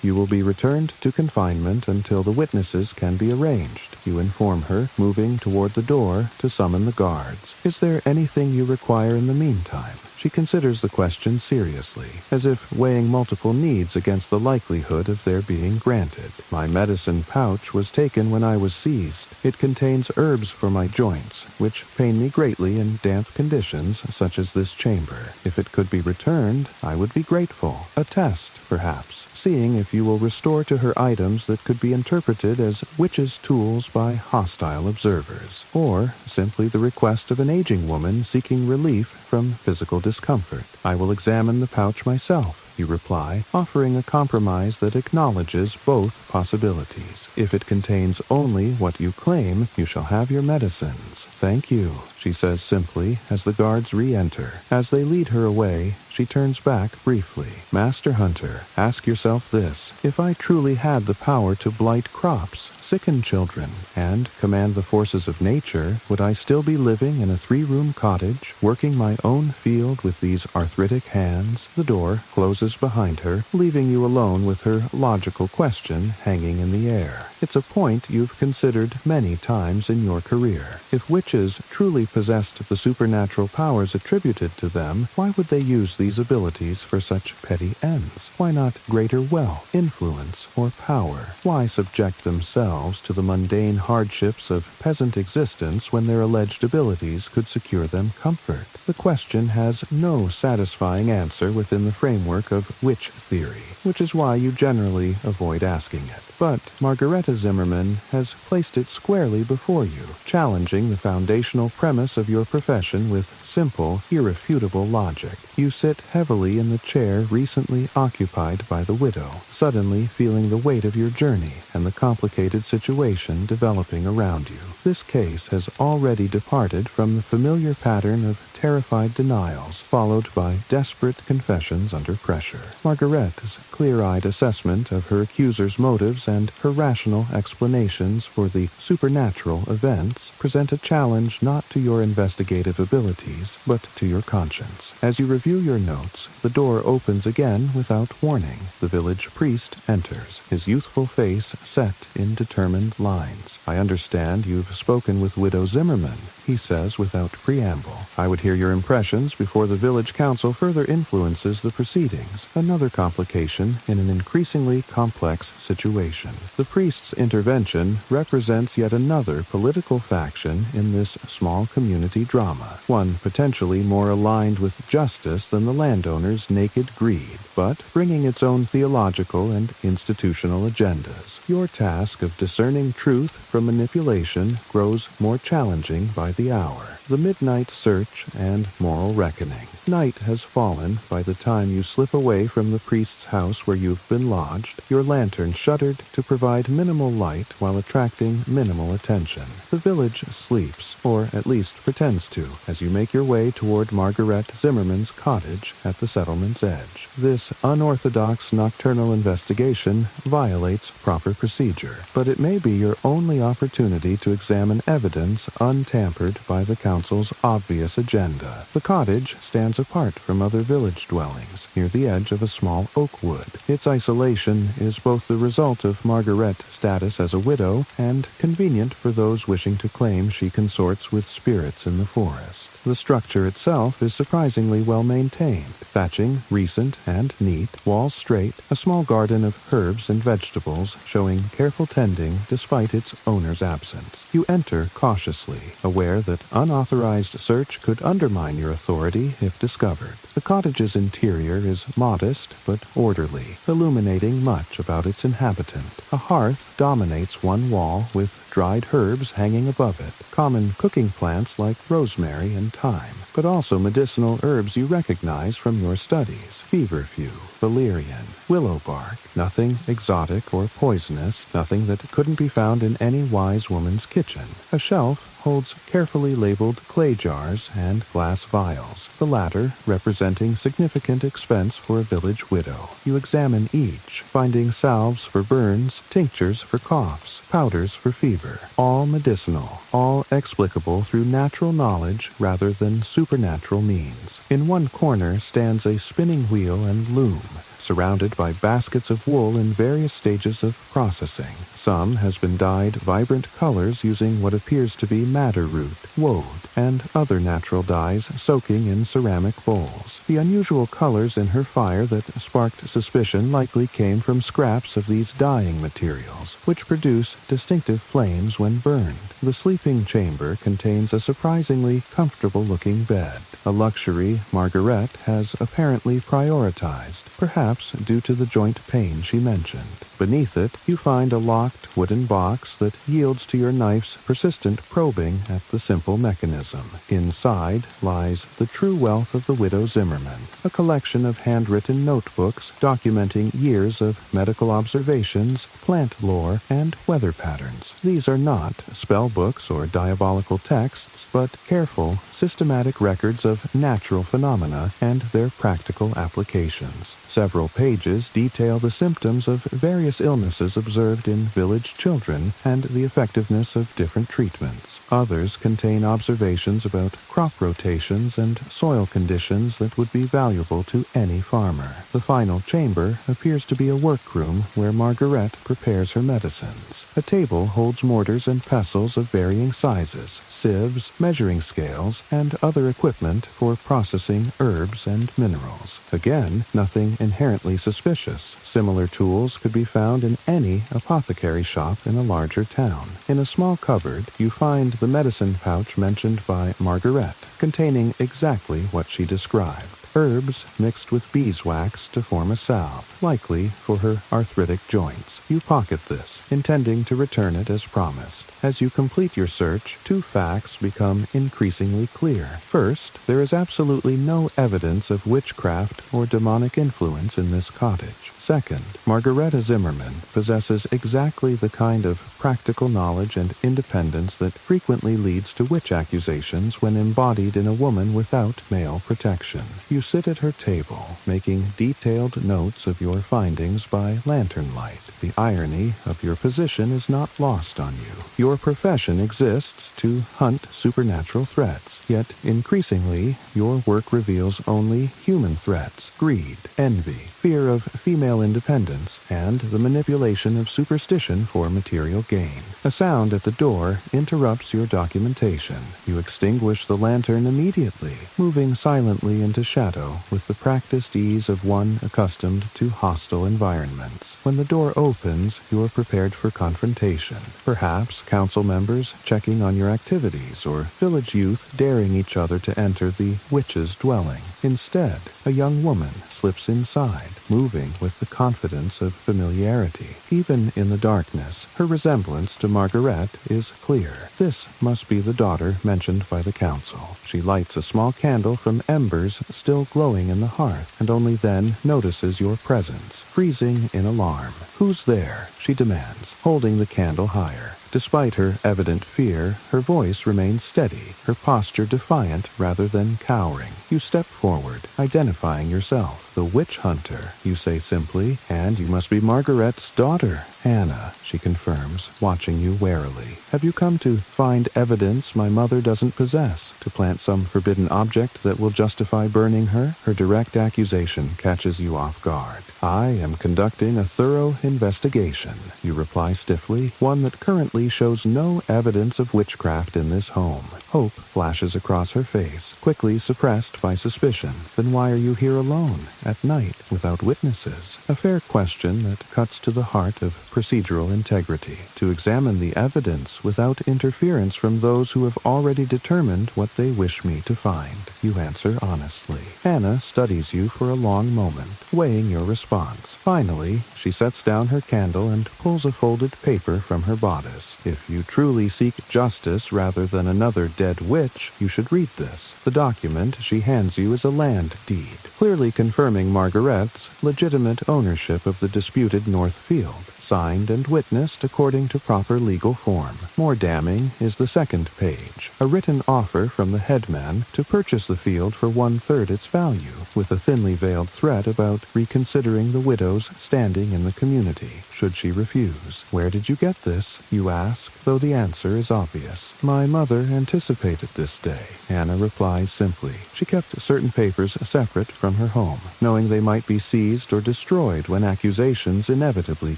You will be returned to confinement until the witnesses can be arranged, you inform her, moving toward the door to summon the guards. Is there anything you require in the meantime? She considers the question seriously, as if weighing multiple needs against the likelihood of their being granted. My medicine pouch was taken when I was seized. It contains herbs for my joints, which pain me greatly in damp conditions such as this chamber. If it could be returned, I would be grateful. A test, perhaps, seeing if you will restore to her items that could be interpreted as witches' tools by hostile observers, or simply the request of an aging woman seeking relief from physical discomfort. I will examine the pouch myself, you reply, offering a compromise that acknowledges both possibilities. If it contains only what you claim, you shall have your medicines. Thank you, she says simply as the guards re-enter. As they lead her away, she turns back briefly. Master Hunter, ask yourself this. If I truly had the power to blight crops, sicken children, and command the forces of nature, would I still be living in a 3-room cottage, working my own field with these arthritic hands? The door closes behind her, leaving you alone with her logical question hanging in the air. It's a point you've considered many times in your career. If witches truly possessed the supernatural powers attributed to them, why would they use these abilities for such petty ends? Why not greater wealth, influence, or power? Why subject themselves to the mundane hardships of peasant existence when their alleged abilities could secure them comfort? The question has no satisfying answer within the framework of witch theory, which is why you generally avoid asking it. But Margareta Zimmerman has placed it squarely before you, challenging the foundational premise of your profession with simple, irrefutable logic. You sit heavily in the chair recently occupied by the widow, suddenly feeling the weight of your journey and the complicated situation developing around you. This case has already departed from the familiar pattern of terrified denials, followed by desperate confessions under pressure. Margaret's clear-eyed assessment of her accuser's motives and her rational explanations for the supernatural events present a challenge not to your investigative abilities, but to your conscience. As you review your notes, the door opens again without warning. The village priest enters, his youthful face set in determined lines. I understand you've spoken with Widow Zimmerman, he says without preamble. I would hear your impressions before the village council further influences the proceedings, another complication in an increasingly complex situation. The priest's intervention represents yet another political faction in this small community drama, one potentially more aligned with justice than the landowner's naked greed, but bringing its own theological and institutional agendas. Your task of discerning truth from manipulation grows more challenging by the hour. The midnight search and moral reckoning. Night has fallen by the time you slip away from the priest's house where you've been lodged, your lantern shuttered to provide minimal light while attracting minimal attention. The village sleeps, or at least pretends to, as you make your way toward Margaret Zimmerman's cottage at the settlement's edge. This unorthodox nocturnal investigation violates proper procedure, but it may be your only opportunity to examine evidence untampered by the council's obvious agenda. The cottage stands apart from other village dwellings, near the edge of a small oak wood. Its isolation is both the result of Margaret's status as a widow and convenient for those wishing to claim she consorts with spirits in the forest. The structure itself is surprisingly well maintained. Thatching recent and neat, walls straight, a small garden of herbs and vegetables showing careful tending despite its owner's absence. You enter cautiously, aware that unauthorized search could undermine your authority if discovered. The cottage's interior is modest but orderly, illuminating much about its inhabitant. A hearth dominates one wall with dried herbs hanging above it, common cooking plants like rosemary and thyme, but also medicinal herbs you recognize from your studies: feverfew, valerian, willow bark. Nothing exotic or poisonous, nothing that couldn't be found in any wise woman's kitchen. A shelf holds carefully labeled clay jars and glass vials, the latter representing significant expense for a village widow. You examine each, finding salves for burns, tinctures for coughs, powders for fever, all medicinal, all explicable through natural knowledge rather than supernatural means. In one corner stands a spinning wheel and loom, surrounded by baskets of wool in various stages of processing. Some has been dyed vibrant colors using what appears to be madder root, woad, and other natural dyes soaking in ceramic bowls. The unusual colors in her fire that sparked suspicion likely came from scraps of these dyeing materials, which produce distinctive flames when burned. The sleeping chamber contains a surprisingly comfortable-looking bed, a luxury Margaret has apparently prioritized, perhaps perhaps due to the joint pain she mentioned. Beneath it, you find a locked wooden box that yields to your knife's persistent probing at the simple mechanism. Inside lies the true wealth of the widow Zimmerman, a collection of handwritten notebooks documenting years of medical observations, plant lore, and weather patterns. These are not spell books or diabolical texts, but careful, systematic records of natural phenomena and their practical applications. Several pages detail the symptoms of various illnesses observed in village children and the effectiveness of different treatments. Others contain observations about crop rotations and soil conditions that would be valuable to any farmer. The final chamber appears to be a workroom where Margaret prepares her medicines. A table holds mortars and pestles of varying sizes, sieves, measuring scales, and other equipment for processing herbs and minerals. Again, nothing inherently suspicious. Similar tools could be found in any apothecary shop in a larger town. In a small cupboard, you find the medicine pouch mentioned by Margaret, containing exactly what she described. Herbs mixed with beeswax to form a salve, likely for her arthritic joints. You pocket this, intending to return it as promised. As you complete your search, two facts become increasingly clear. First, there is absolutely no evidence of witchcraft or demonic influence in this cottage. Second, Margareta Zimmerman possesses exactly the kind of practical knowledge and independence that frequently leads to witch accusations when embodied in a woman without male protection. You sit at her table, making detailed notes of your findings by lantern light. The irony of your position is not lost on you. Your profession exists to hunt supernatural threats, yet increasingly your work reveals only human threats: greed, envy, fear of female independence, and the manipulation of superstition for material gain. A sound at the door interrupts your documentation. You extinguish the lantern immediately, moving silently into shadow with the practiced ease of one accustomed to hostile environments. When the door opens, you are prepared for confrontation. Perhaps council members checking on your activities, or village youth daring each other to enter the witch's dwelling. Instead, a young woman slips inside, moving with the confidence of familiarity. Even in the darkness, her resemblance to Margaret is clear. This must be the daughter mentioned by the council. She lights a small candle from embers still glowing in the hearth, and only then notices your presence, freezing in alarm. "Who's there?" she demands, holding the candle higher. Despite her evident fear, her voice remains steady, her posture defiant rather than cowering. You step forward, identifying yourself. "The witch hunter," you say simply, "and you must be Margaret's daughter." "Hannah," she confirms, watching you warily. "Have you come to find evidence my mother doesn't possess, to plant some forbidden object that will justify burning her?" Her direct accusation catches you off guard. "I am conducting a thorough investigation," you reply stiffly, "one that currently shows no evidence of witchcraft in this home." Hope flashes across her face, quickly suppressed by suspicion. "Then why are you here alone, at night, without witnesses?" A fair question that cuts to the heart of procedural integrity. "To examine the evidence without interference from those who have already determined what they wish me to find," you answer honestly. Hannah studies you for a long moment, weighing your response. Finally, she sets down her candle and pulls a folded paper from her bodice. "If you truly seek justice rather than another dead witch, you should read this." The document she hands you is a land deed, clearly confirming Margaret's legitimate ownership of the disputed North Field, signed and witnessed according to proper legal form. More damning is the second page, a written offer from the headman to purchase the field for 1/3 its value, with a thinly veiled threat about reconsidering the widow's standing in the community, should she refuse. "Where did you get this?" you ask, though the answer is obvious. "My mother anticipated this day," Hannah replies simply. She kept certain papers separate from her home, knowing they might be seized or destroyed when accusations inevitably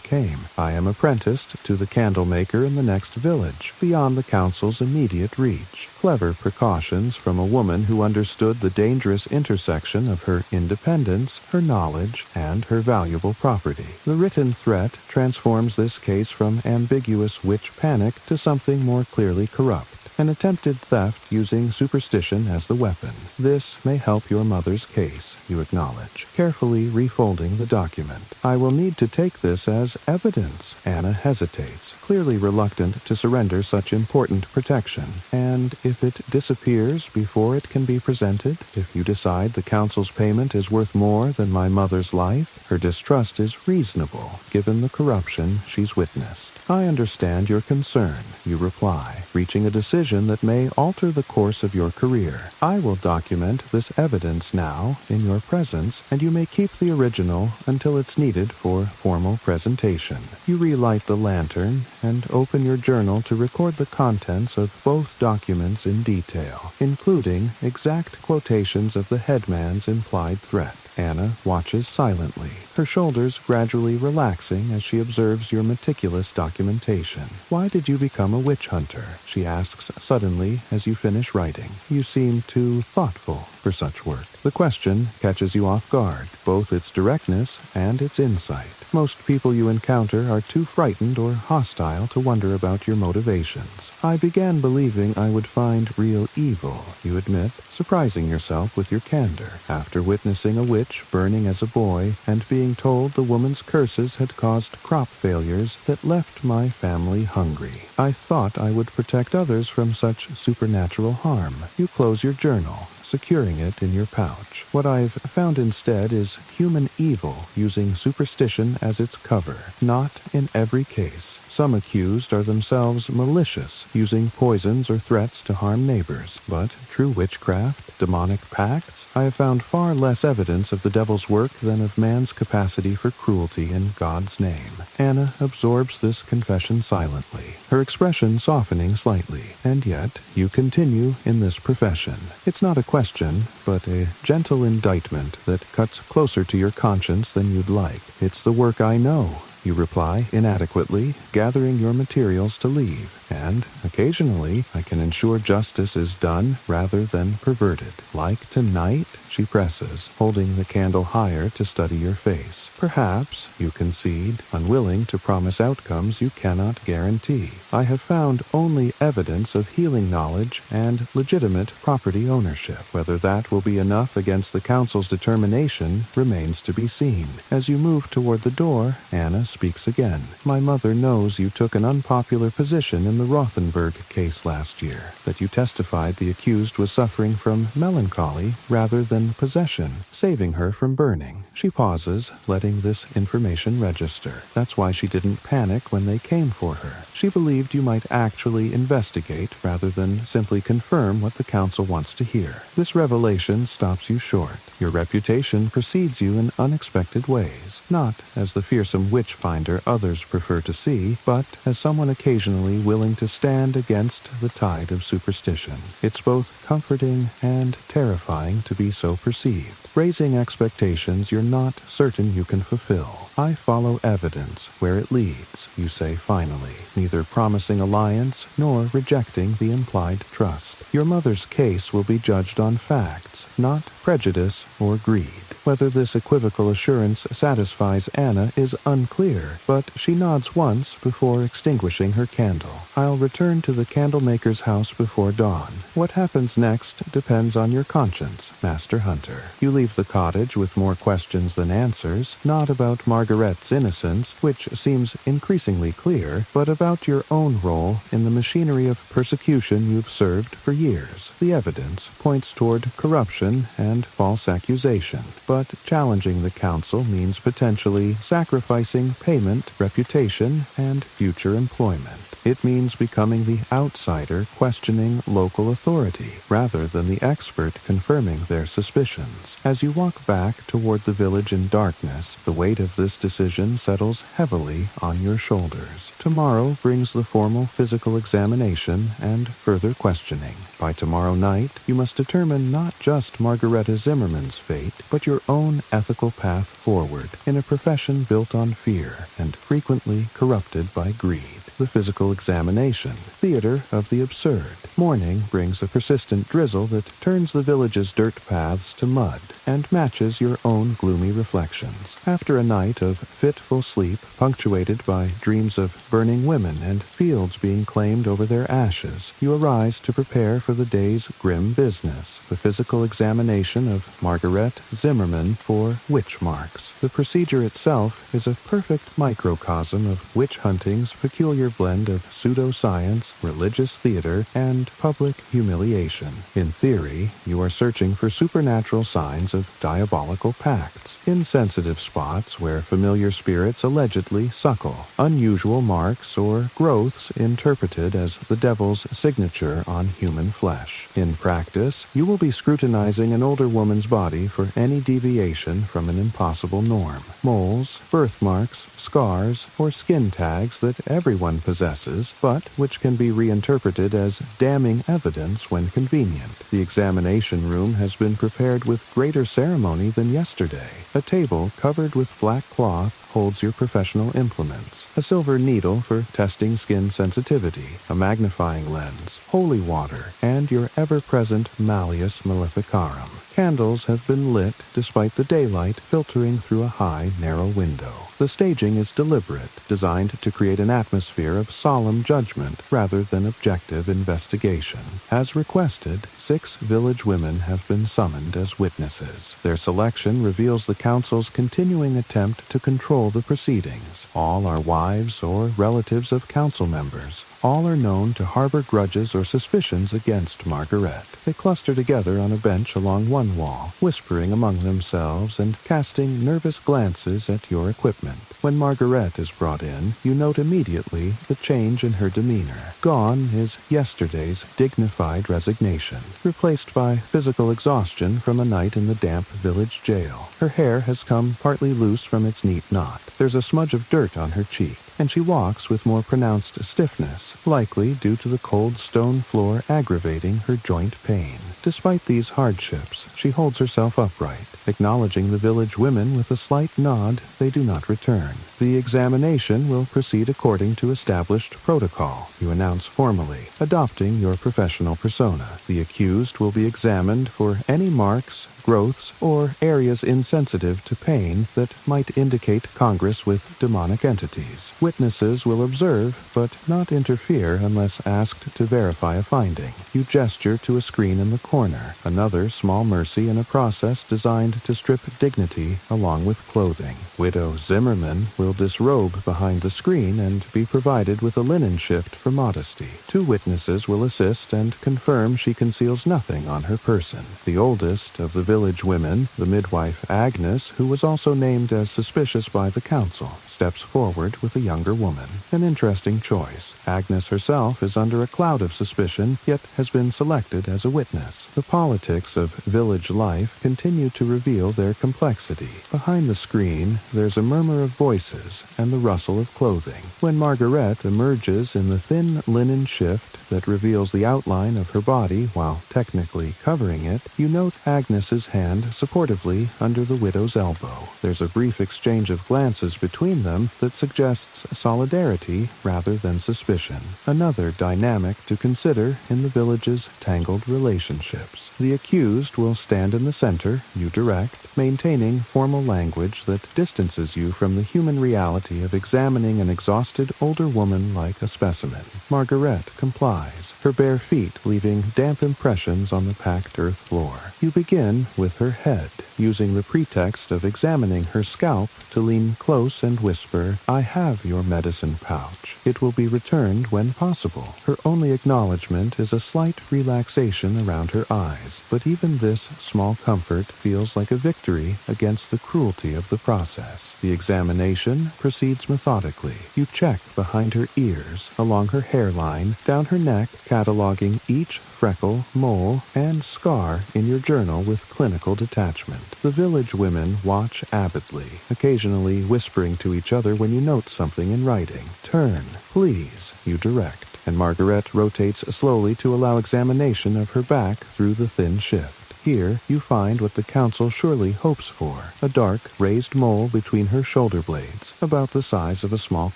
came. "I am apprenticed to the candle maker in the next village, beyond the council's immediate reach." Clever precautions from a woman who understood the dangerous intersection of her independence, her knowledge, and her valuable property. The written threat transforms this case from ambiguous witch panic to something more clearly corrupt. an attempted theft using superstition as the weapon. This may help your mother's case, you acknowledge, carefully refolding the document. I will need to take this as evidence. Anna hesitates, clearly reluctant to surrender such important protection. And if it disappears before it can be presented, if you decide the council's payment is worth more than my mother's life, her distrust is reasonable, given the corruption she's witnessed. I understand your concern, you reply, reaching a decision that may alter the course of your career. I will document this evidence now, in your presence, and you may keep the original until it's needed for formal presentation. You relight the lantern and open your journal to record the contents of both documents in detail, including exact quotations of the headman's implied threat. Anna watches silently, her shoulders gradually relaxing as she observes your meticulous documentation. Why did you become a witch hunter? She asks suddenly as you finish writing. You seem too thoughtful for such work. The question catches you off guard, both its directness and its insight. Most people you encounter are too frightened or hostile to wonder about your motivations. I began believing I would find real evil, you admit, surprising yourself with your candor. After witnessing a witch burning as a boy and being told the woman's curses had caused crop failures that left my family hungry, I thought I would protect others from such supernatural harm. You close your journal, securing it in your pouch. What I've found instead is human evil using superstition as its cover. Not in every case. Some accused are themselves malicious, using poisons or threats to harm neighbors. But true witchcraft, demonic pacts, I have found far less evidence of the devil's work than of man's capacity for cruelty in God's name. Anna absorbs this confession silently, her expression softening slightly. And yet, you continue in this profession. It's not a question, but a gentle indictment that cuts closer to your conscience than you'd like. It's the work I know, you reply inadequately, gathering your materials to leave. And, occasionally, I can ensure justice is done rather than perverted. Like tonight, she presses, holding the candle higher to study your face. Perhaps, you concede, unwilling to promise outcomes you cannot guarantee. I have found only evidence of healing knowledge and legitimate property ownership. Whether that will be enough against the council's determination remains to be seen. As you move toward the door, Anna speaks again. My mother knows you took an unpopular position in the Rothenberg case last year, that you testified the accused was suffering from melancholy rather than possession, saving her from burning. She pauses, letting this information register. That's why she didn't panic when they came for her. She believed you might actually investigate rather than simply confirm what the council wants to hear. This revelation stops you short. Your reputation precedes you in unexpected ways, not as the fearsome witch finder others prefer to see, but as someone occasionally willing to stand against the tide of superstition. It's both comforting and terrifying to be so perceived, raising expectations you're not certain you can fulfill. I follow evidence where it leads, you say finally, neither promising alliance nor rejecting the implied trust. Your mother's case will be judged on facts, not prejudice or greed. Whether this equivocal assurance satisfies Anna is unclear, but she nods once before extinguishing her candle. I'll return to the candlemaker's house before dawn. What happens next depends on your conscience, Master Hunter. You leave the cottage with more questions than answers, not about Margaret's innocence, which seems increasingly clear, but about your own role in the machinery of persecution you've served for years. The evidence points toward corruption and false accusation, but challenging the council means potentially sacrificing payment, reputation, and future employment. It means becoming the outsider questioning local authority, rather than the expert confirming their suspicions. As you walk back toward the village in darkness, the weight of this decision settles heavily on your shoulders. Tomorrow brings the formal physical examination and further questioning. By tomorrow night, you must determine not just Margareta Zimmerman's fate, but your own ethical path forward in a profession built on fear and frequently corrupted by greed. the physical examination, theater of the absurd. Morning brings a persistent drizzle that turns the village's dirt paths to mud and matches your own gloomy reflections. After a night of fitful sleep punctuated by dreams of burning women and fields being claimed over their ashes, you arise to prepare for the day's grim business, the physical examination of Margaret Zimmerman for witch marks. The procedure itself is a perfect microcosm of witch hunting's peculiar blend of pseudoscience, religious theater, and public humiliation. In theory, you are searching for supernatural signs of diabolical pacts, insensitive spots where familiar spirits allegedly suckle, unusual marks or growths interpreted as the devil's signature on human flesh. In practice, you will be scrutinizing an older woman's body for any deviation from an impossible norm. Moles, birthmarks, scars, or skin tags that everyone possesses, but which can be reinterpreted as damning evidence when convenient. The examination room has been prepared with greater ceremony than yesterday. A table covered with black cloth holds your professional implements, a silver needle for testing skin sensitivity, a magnifying lens, holy water, and your ever-present Malleus Maleficarum. Candles have been lit despite the daylight filtering through a high, narrow window. The staging is deliberate, designed to create an atmosphere of solemn judgment rather than objective investigation. As requested, 6 village women have been summoned as witnesses. Their selection reveals the council's continuing attempt to control the proceedings. All are wives or relatives of council members. All are known to harbor grudges or suspicions against Margaret. They cluster together on a bench along one wall, whispering among themselves and casting nervous glances at your equipment. When Margaret is brought in, you note immediately the change in her demeanor. Gone is yesterday's dignified resignation, replaced by physical exhaustion from a night in the damp village jail. Her hair has come partly loose from its neat knot. There's a smudge of dirt on her cheek, and she walks with more pronounced stiffness, likely due to the cold stone floor aggravating her joint pain. Despite these hardships, she holds herself upright. Acknowledging the village women with a slight nod, they do not return. The examination will proceed according to established protocol, you announce formally, adopting your professional persona. The accused will be examined for any marks, growths, or areas insensitive to pain that might indicate congress with demonic entities. Witnesses will observe, but not interfere unless asked to verify a finding. You gesture to a screen in the corner, another small mercy in a process designed to strip dignity along with clothing. Widow Zimmerman will disrobe behind the screen and be provided with a linen shift for modesty. 2 witnesses will assist and confirm she conceals nothing on her person. The oldest of the village women, the midwife Agnes, who was also named as suspicious by the council, steps forward with a younger woman. An interesting choice. Agnes herself is under a cloud of suspicion, yet has been selected as a witness. The politics of village life continue to reveal their complexity. Behind the screen, there's a murmur of voices and the rustle of clothing. When Margaret emerges in the thin linen shift that reveals the outline of her body while technically covering it, you note Agnes's hand supportively under the widow's elbow. There's a brief exchange of glances between them that suggests solidarity rather than suspicion. Another dynamic to consider in the village's tangled relationships. The accused will stand in the center, you direct, maintaining formal language that distances you from the human reality of examining an exhausted older woman like a specimen. Margaret complies, her bare feet leaving damp impressions on the packed earth floor. You begin with her head, using the pretext of examining her scalp to lean close and whisper, "I have your medicine pouch. It will be returned when possible." Her only acknowledgement is a slight relaxation around her eyes, but even this small comfort feels like a victory against the cruelty of the process. The examination proceeds methodically. You check behind her ears, along her hairline, down her neck, cataloging each freckle, mole, and scar in your journal with clinical detachment. The village women watch avidly, occasionally whispering to each other when you note something in writing. "Turn, please," you direct, and Margaret rotates slowly to allow examination of her back through the thin shift. Here you find what the council surely hopes for, a dark, raised mole between her shoulder blades, about the size of a small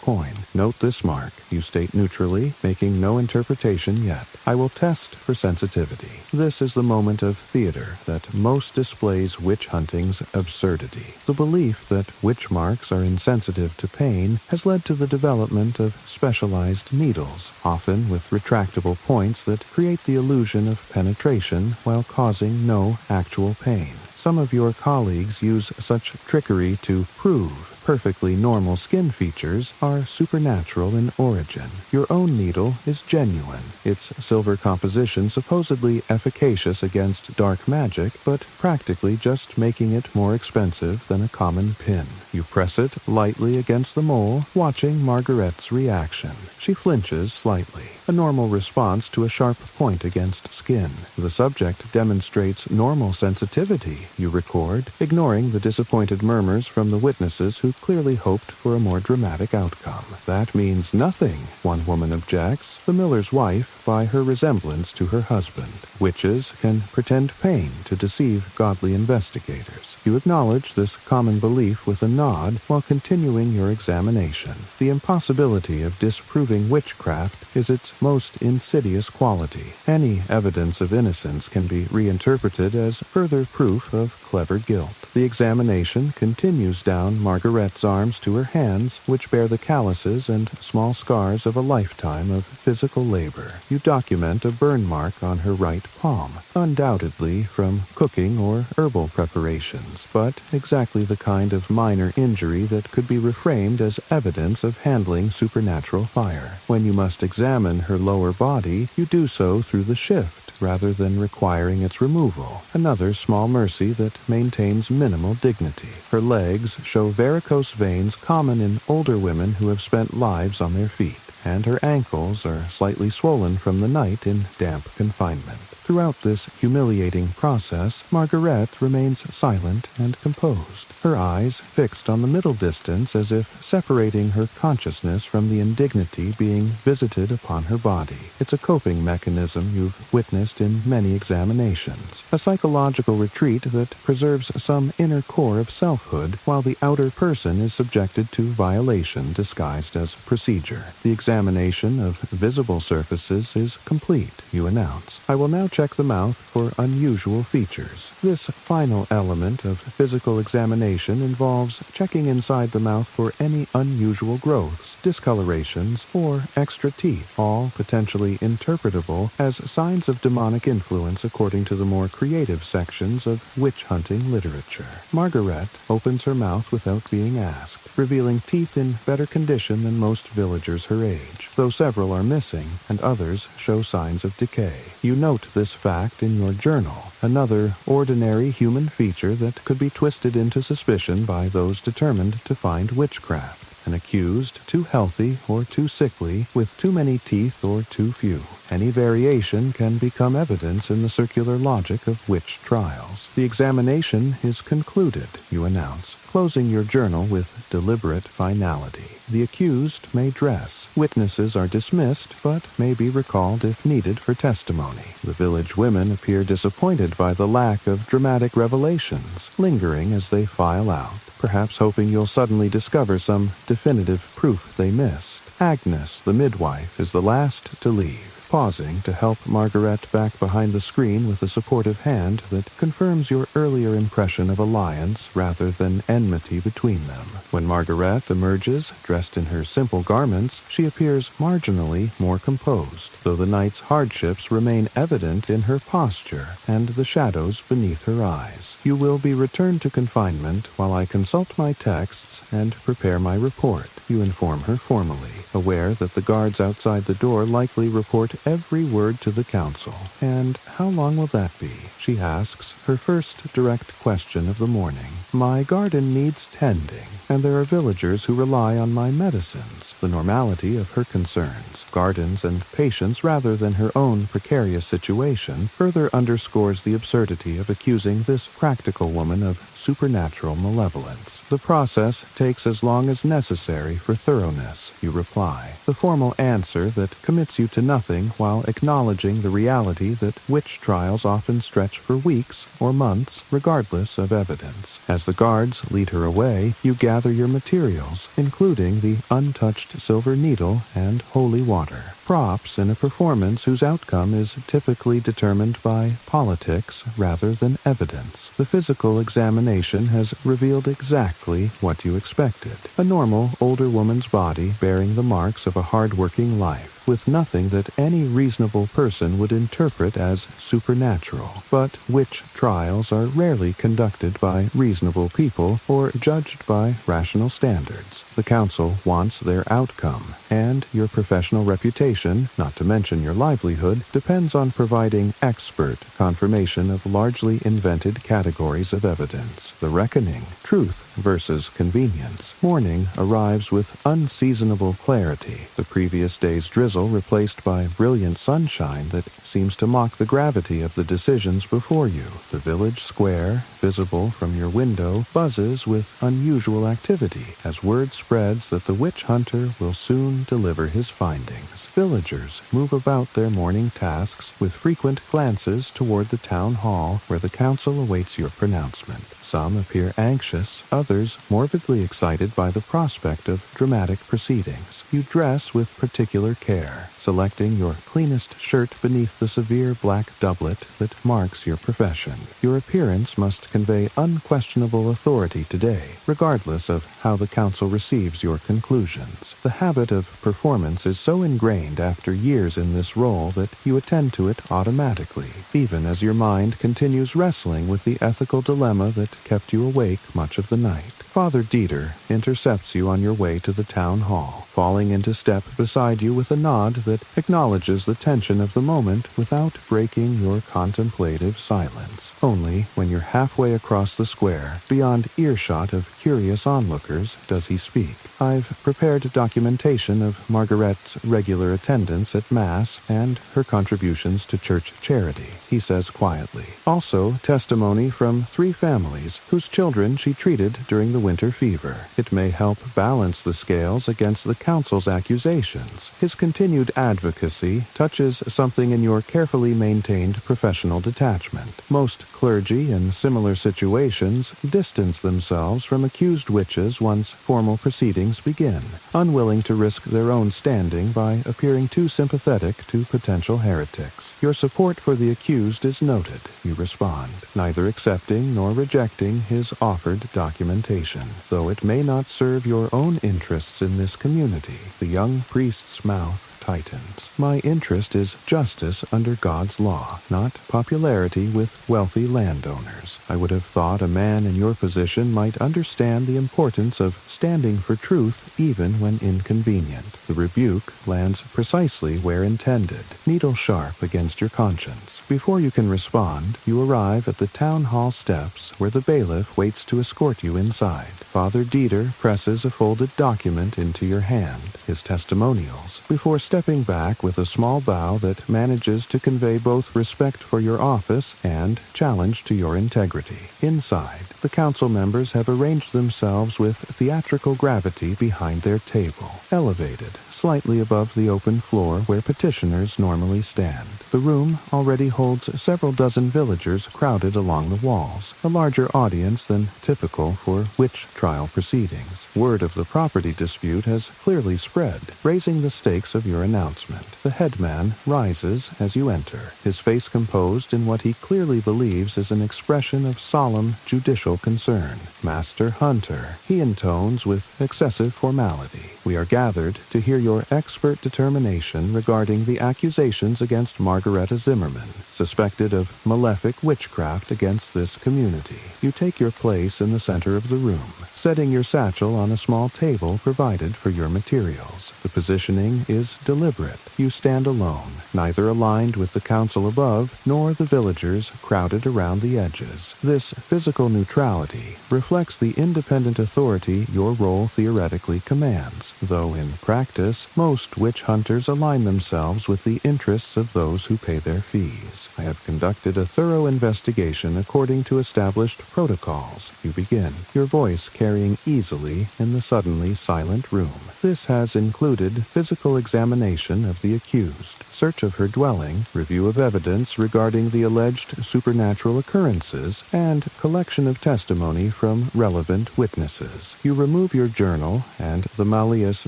coin. Note this mark, you state neutrally, making no interpretation yet. I will test for sensitivity. This is the moment of theater that most displays witch hunting's absurdity. The belief that witch marks are insensitive to pain has led to the development of specialized needles, often with retractable points that create the illusion of penetration while causing no actual pain. Some of your colleagues use such trickery to prove perfectly normal skin features are supernatural in origin. Your own needle is genuine, its silver composition supposedly efficacious against dark magic, but practically just making it more expensive than a common pin. You press it lightly against the mole, watching Margaret's reaction. She flinches slightly, a normal response to a sharp point against skin. The subject demonstrates normal sensitivity, you record, ignoring the disappointed murmurs from the witnesses who clearly hoped for a more dramatic outcome. That means nothing, one woman objects, the miller's wife, by her resemblance to her husband. Witches can pretend pain to deceive godly investigators. You acknowledge this common belief with a nod while continuing your examination. The impossibility of disproving witchcraft is its most insidious quality. Any evidence of innocence can be reinterpreted as further proof of clever guilt. The examination continues down Margaret's arms to her hands, which bear the calluses and small scars of a lifetime of physical labor. You document a burn mark on her right palm, undoubtedly from cooking or herbal preparations, but exactly the kind of minor injury that could be reframed as evidence of handling supernatural fire. When you must examine her lower body, you do so through the shift, rather than requiring its removal, another small mercy that maintains minimal dignity. Her legs show varicose veins common in older women who have spent lives on their feet, and her ankles are slightly swollen from the night in damp confinement. Throughout this humiliating process, Margaret remains silent and composed, her eyes fixed on the middle distance as if separating her consciousness from the indignity being visited upon her body. It's a coping mechanism you've witnessed in many examinations, a psychological retreat that preserves some inner core of selfhood while the outer person is subjected to violation disguised as procedure. The examination of visible surfaces is complete, you announce. I will now check the mouth for unusual features. This final element of physical examination involves checking inside the mouth for any unusual growths, discolorations, or extra teeth, all potentially interpretable as signs of demonic influence according to the more creative sections of witch-hunting literature. Margaret opens her mouth without being asked, revealing teeth in better condition than most villagers her age, though several are missing and others show signs of decay. You note this fact in your journal, another ordinary human feature that could be twisted into suspicion by those determined to find witchcraft. An accused too healthy or too sickly, with too many teeth or too few. Any variation can become evidence in the circular logic of witch trials. The examination is concluded, you announce, closing your journal with deliberate finality. The accused may dress. Witnesses are dismissed, but may be recalled if needed for testimony. The village women appear disappointed by the lack of dramatic revelations, lingering as they file out, perhaps hoping you'll suddenly discover some definitive proof they missed. Agnes, the midwife, is the last to leave, pausing to help Margaret back behind the screen with a supportive hand that confirms your earlier impression of alliance rather than enmity between them. When Margaret emerges, dressed in her simple garments, she appears marginally more composed, though the night's hardships remain evident in her posture and the shadows beneath her eyes. You will be returned to confinement while I consult my texts and prepare my report, you inform her formally, aware that the guards outside the door likely report every word to the council. And how long will that be? She asks, her first direct question of the morning. My garden needs tending, and there are villagers who rely on my medicines, the normality of her concerns. Gardens and patients rather than her own precarious situation further underscores the absurdity of accusing this practical woman of supernatural malevolence. The process takes as long as necessary for thoroughness, you reply, the formal answer that commits you to nothing while acknowledging the reality that witch trials often stretch for weeks or months, regardless of evidence. As the guards lead her away, you gather your materials, including the untouched silver needle and holy water. Props in a performance whose outcome is typically determined by politics rather than evidence. The physical examination has revealed exactly what you expected. A normal, older woman's body bearing the marks of a hard-working life, with nothing that any reasonable person would interpret as supernatural. But witch trials are rarely conducted by reasonable people or judged by rational standards. The council wants their outcome, and your professional reputation, not to mention your livelihood, depends on providing expert confirmation of largely invented categories of evidence. The reckoning, truth versus convenience. Morning arrives with unseasonable clarity, the previous day's drizzle replaced by brilliant sunshine that seems to mock the gravity of the decisions before you. The village square, visible from your window, buzzes with unusual activity as word spreads that the witch hunter will soon deliver his findings. Villagers move about their morning tasks with frequent glances toward the town hall where the council awaits your pronouncement. Some appear anxious, others morbidly excited by the prospect of dramatic proceedings. You dress with particular care, selecting your cleanest shirt beneath the severe black doublet that marks your profession. Your appearance must convey unquestionable authority today, regardless of how the council receives your conclusions. The habit of performance is so ingrained after years in this role that you attend to it automatically, even as your mind continues wrestling with the ethical dilemma that kept you awake much of the night. Father Dieter intercepts you on your way to the town hall, falling into step beside you with a nod that acknowledges the tension of the moment without breaking your contemplative silence. Only when you're halfway across the square, beyond earshot of curious onlookers, does he speak. I've prepared documentation of Margaret's regular attendance at Mass and her contributions to church charity, he says quietly. Also, testimony from 3 families whose children she treated during the winter fever. It may help balance the scales against the council's accusations. His continued advocacy touches something in your carefully maintained professional detachment. Most clergy in similar situations distance themselves from accused witches once formal proceedings begin, unwilling to risk their own standing by appearing too sympathetic to potential heretics. Your support for the accused is noted, you respond, neither accepting nor rejecting his offered documentation. Though it may not serve your own interests in this community, the young priest's mouth tightens. My interest is justice under God's law, not popularity with wealthy landowners. I would have thought a man in your position might understand the importance of standing for truth even when inconvenient. The rebuke lands precisely where intended, needle sharp against your conscience. Before you can respond, you arrive at the town hall steps where the bailiff waits to escort you inside. Father Dieter presses a folded document into your hand, his testimonials, before stepping back with a small bow that manages to convey both respect for your office and challenge to your integrity. Inside, the council members have arranged themselves with theatrical gravity behind their table, elevated slightly above the open floor where petitioners normally stand. The room already holds several dozen villagers crowded along the walls, a larger audience than typical for witch trial proceedings. Word of the property dispute has clearly spread, raising the stakes of your announcement. The headman rises as you enter, his face composed in what he clearly believes is an expression of solemn judicial concern. Master Hunter, he intones with excessive formality. We are gathered to hear your expert determination regarding the accusations against Margareta Zimmerman, suspected of malefic witchcraft against this community. You take your place in the center of the room, setting your satchel on a small table provided for your materials. The positioning is deliberate. You stand alone, neither aligned with the council above nor the villagers crowded around the edges. This physical neutrality reflects the independent authority your role theoretically commands, though in practice, most witch hunters align themselves with the interests of those who pay their fees. I have conducted a thorough investigation according to established protocols. You begin, your voice carrying easily in the suddenly silent room. This has included physical examination of the accused, search search of her dwelling, review of evidence regarding the alleged supernatural occurrences, and collection of testimony from relevant witnesses. You remove your journal and the Malleus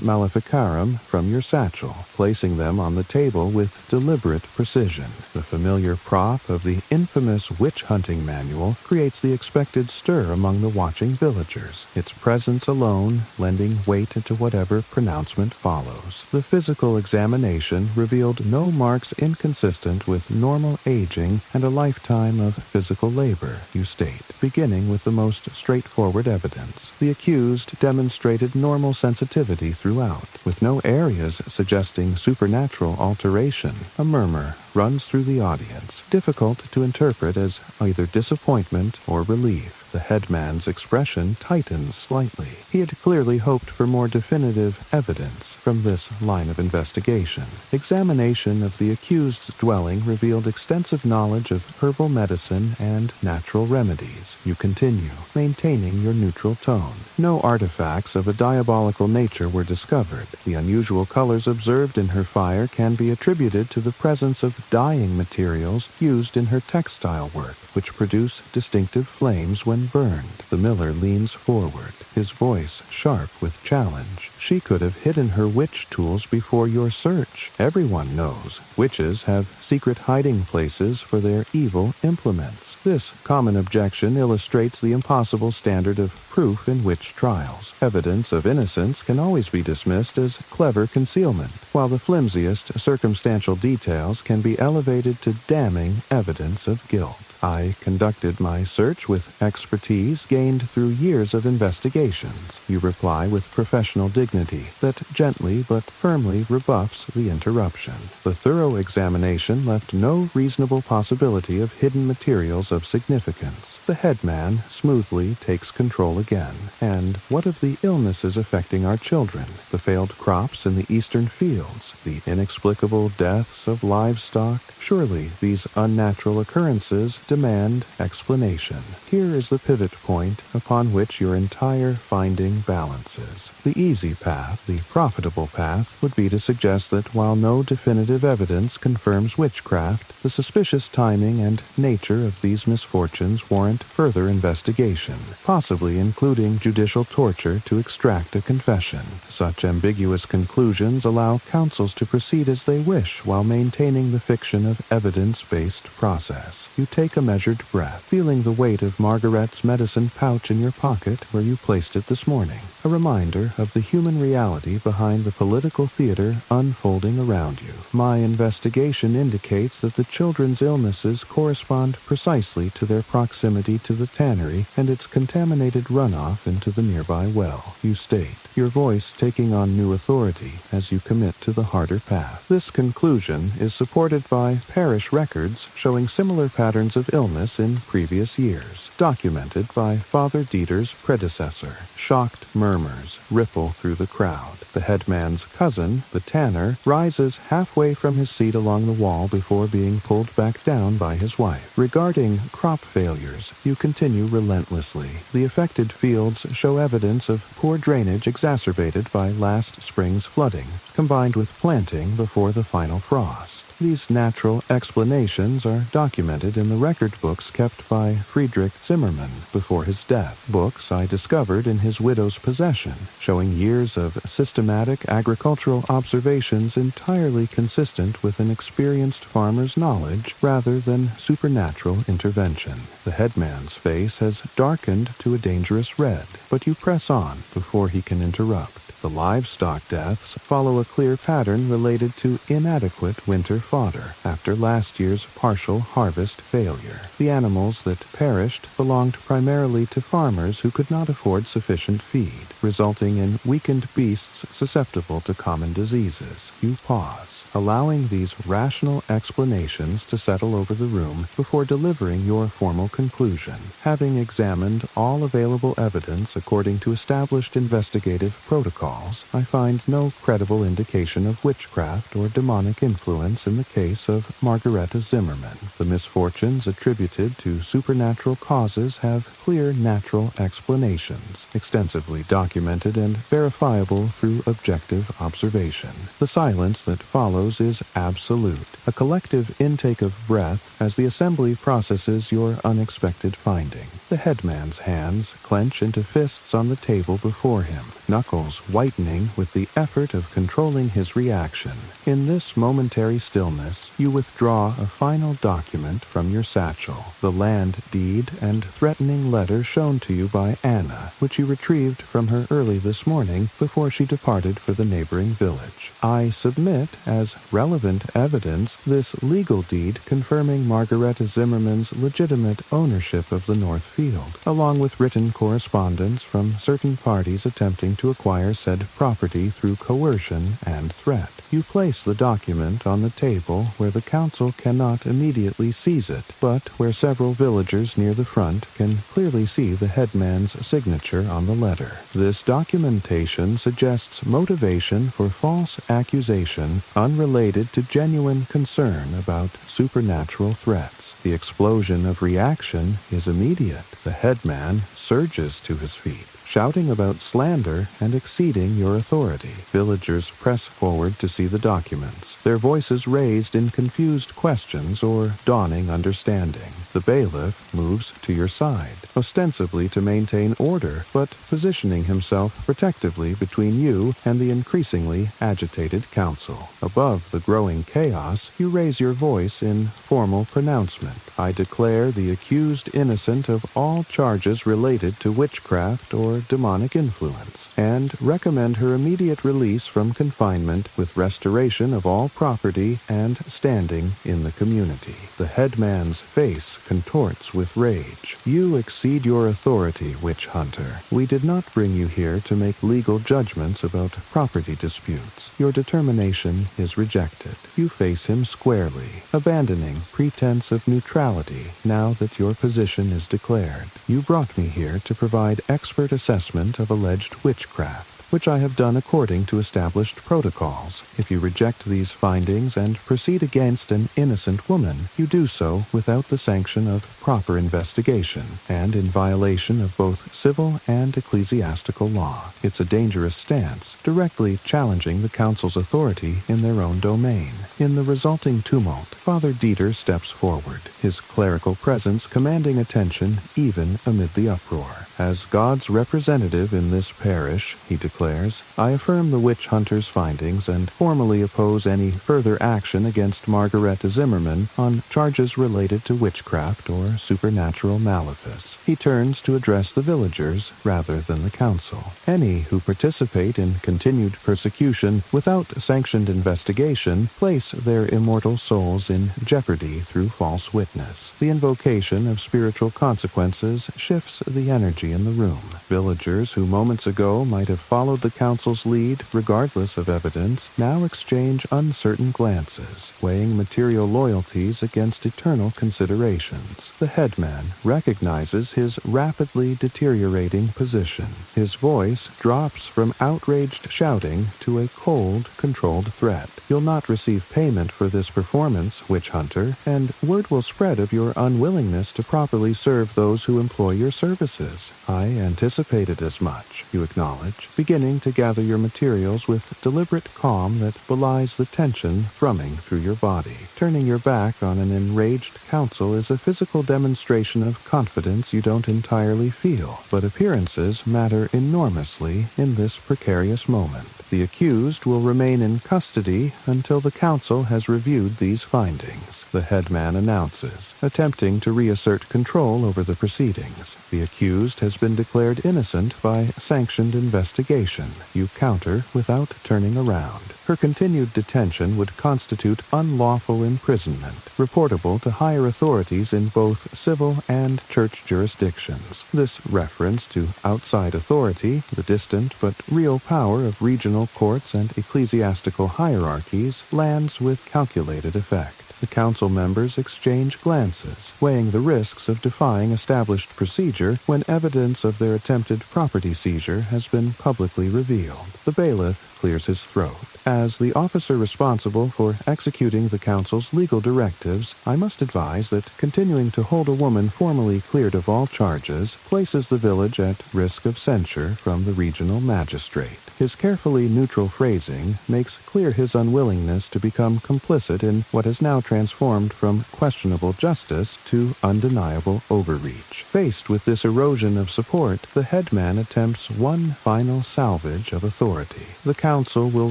Maleficarum from your satchel, placing them on the table with deliberate precision. The familiar prop of the infamous witch-hunting manual creates the expected stir among the watching villagers, its presence alone lending weight to whatever pronouncement follows. The physical examination revealed no marks inconsistent with normal aging and a lifetime of physical labor, you state, beginning with the most straightforward evidence. The accused demonstrated normal sensitivity throughout, with no areas suggesting supernatural alteration. A murmur runs through the audience, difficult to interpret as either disappointment or relief. The headman's expression tightens slightly. He had clearly hoped for more definitive evidence from this line of investigation. Examination of the accused's dwelling revealed extensive knowledge of herbal medicine and natural remedies. You continue, maintaining your neutral tone. No artifacts of a diabolical nature were discovered. The unusual colors observed in her fire can be attributed to the presence of dyeing materials used in her textile work, which produce distinctive flames when burned. The miller leans forward, his voice sharp with challenge. She could have hidden her witch tools before your search. Everyone knows witches have secret hiding places for their evil implements. This common objection illustrates the impossible standard of proof in witch trials. Evidence of innocence can always be dismissed as clever concealment, while the flimsiest circumstantial details can be elevated to damning evidence of guilt. I conducted my search with expertise gained through years of investigations. You reply with professional dignity that gently but firmly rebuffs the interruption. The thorough examination left no reasonable possibility of hidden materials of significance. The headman smoothly takes control again. And what of the illnesses affecting our children? The failed crops in the eastern fields? The inexplicable deaths of livestock? Surely these unnatural occurrences demand explanation. Here is the pivot point upon which your entire finding balances. The easy path, the profitable path, would be to suggest that while no definitive evidence confirms witchcraft, the suspicious timing and nature of these misfortunes warrant further investigation, possibly including judicial torture to extract a confession. Such ambiguous conclusions allow counsels to proceed as they wish while maintaining the fiction of evidence-based process. You take a measured breath, feeling the weight of Margaret's medicine pouch in your pocket where you placed it this morning, a reminder of the human reality behind the political theater unfolding around you. My investigation indicates that the children's illnesses correspond precisely to their proximity to the tannery and its contaminated runoff into the nearby well, you state, your voice taking on new authority as you commit to the harder path. This conclusion is supported by parish records showing similar patterns of illness in previous years, documented by Father Dieter's predecessor. Shocked murmurs ripple through the crowd. The headman's cousin, the tanner, rises halfway from his seat along the wall before being pulled back down by his wife. Regarding crop failures, you continue relentlessly. The affected fields show evidence of poor drainage exacerbated by last spring's flooding, combined with planting before the final frost. These natural explanations are documented in the record books kept by Friedrich Zimmermann before his death, books I discovered in his widow's possession, showing years of systematic agricultural observations entirely consistent with an experienced farmer's knowledge rather than supernatural intervention. The headman's face has darkened to a dangerous red, but you press on before he can interrupt. The livestock deaths follow a clear pattern related to inadequate winter fodder after last year's partial harvest failure. The animals that perished belonged primarily to farmers who could not afford sufficient feed, resulting in weakened beasts susceptible to common diseases. You pause, allowing these rational explanations to settle over the room before delivering your formal conclusion. Having examined all available evidence according to established investigative protocol, protocols, I find no credible indication of witchcraft or demonic influence in the case of Margareta Zimmerman. The misfortunes attributed to supernatural causes have clear natural explanations, extensively documented and verifiable through objective observation. The silence that follows is absolute, a collective intake of breath as the assembly processes your unexpected finding. The headman's hands clench into fists on the table before him, knuckles whitening with the effort of controlling his reaction. In this momentary stillness, you withdraw a final document from your satchel, the land deed and threatening letter shown to you by Anna, which you retrieved from her early this morning before she departed for the neighboring village. I submit as relevant evidence this legal deed confirming Margareta Zimmerman's legitimate ownership of the North Field, along with written correspondence from certain parties attempting to acquire said property through coercion and threat. You place the document on the table where the council cannot immediately seize it, but where several villagers near the front can clearly see the headman's signature on the letter. This documentation suggests motivation for false accusation unrelated to genuine concern about supernatural threats. The explosion of reaction is immediate. The headman surges to his feet, shouting about slander and exceeding your authority. Villagers press forward to see the documents, their voices raised in confused questions or dawning understanding. The bailiff moves to your side, ostensibly to maintain order, but positioning himself protectively between you and the increasingly agitated council. Above the growing chaos, you raise your voice in formal pronouncement. I declare the accused innocent of all charges related to witchcraft or demonic influence, and recommend her immediate release from confinement with restoration of all property and standing in the community. The headman's face contorts with rage. You exceed your authority, witch hunter. We did not bring you here to make legal judgments about property disputes. Your determination is rejected. You face him squarely, abandoning pretense of neutrality now that your position is declared. You brought me here to provide expert assessment of alleged witchcraft, which I have done according to established protocols. If you reject these findings and proceed against an innocent woman, you do so without the sanction of proper investigation and in violation of both civil and ecclesiastical law. It's a dangerous stance, directly challenging the council's authority in their own domain. In the resulting tumult, Father Dieter steps forward, his clerical presence commanding attention even amid the uproar. As God's representative in this parish, he declares, I affirm the witch hunter's findings and formally oppose any further action against Margareta Zimmerman on charges related to witchcraft or supernatural malefice. He turns to address the villagers rather than the council. Any who participate in continued persecution without sanctioned investigation place their immortal souls in jeopardy through false witness. The invocation of spiritual consequences shifts the energy in the room. Villagers who moments ago might have followed the council's lead regardless of evidence now exchange uncertain glances, weighing material loyalties against eternal considerations. The headman recognizes his rapidly deteriorating position. His voice drops from outraged shouting to a cold, controlled threat. You'll not receive payment for this performance, witch hunter, and word will spread of your unwillingness to properly serve those who employ your services. I anticipated as much, you acknowledge, beginning to gather your materials with deliberate calm that belies the tension thrumming through your body. Turning your back on an enraged council is a physical demonstration of confidence you don't entirely feel, but appearances matter enormously in this precarious moment. The accused will remain in custody until the council has reviewed these findings, the headman announces, attempting to reassert control over the proceedings. The accused has been declared innocent by sanctioned investigation. You counter without turning around. Her continued detention would constitute unlawful imprisonment, reportable to higher authorities in both civil and church jurisdictions. This reference to outside authority, the distant but real power of regional courts and ecclesiastical hierarchies, lands with calculated effect. The council members exchange glances, weighing the risks of defying established procedure when evidence of their attempted property seizure has been publicly revealed. The bailiff clears his throat. As the officer responsible for executing the council's legal directives, I must advise that continuing to hold a woman formally cleared of all charges places the village at risk of censure from the regional magistrate. His carefully neutral phrasing makes clear his unwillingness to become complicit in what has now transformed from questionable justice to undeniable overreach. Faced with this erosion of support, the headman attempts one final salvage of authority. The council will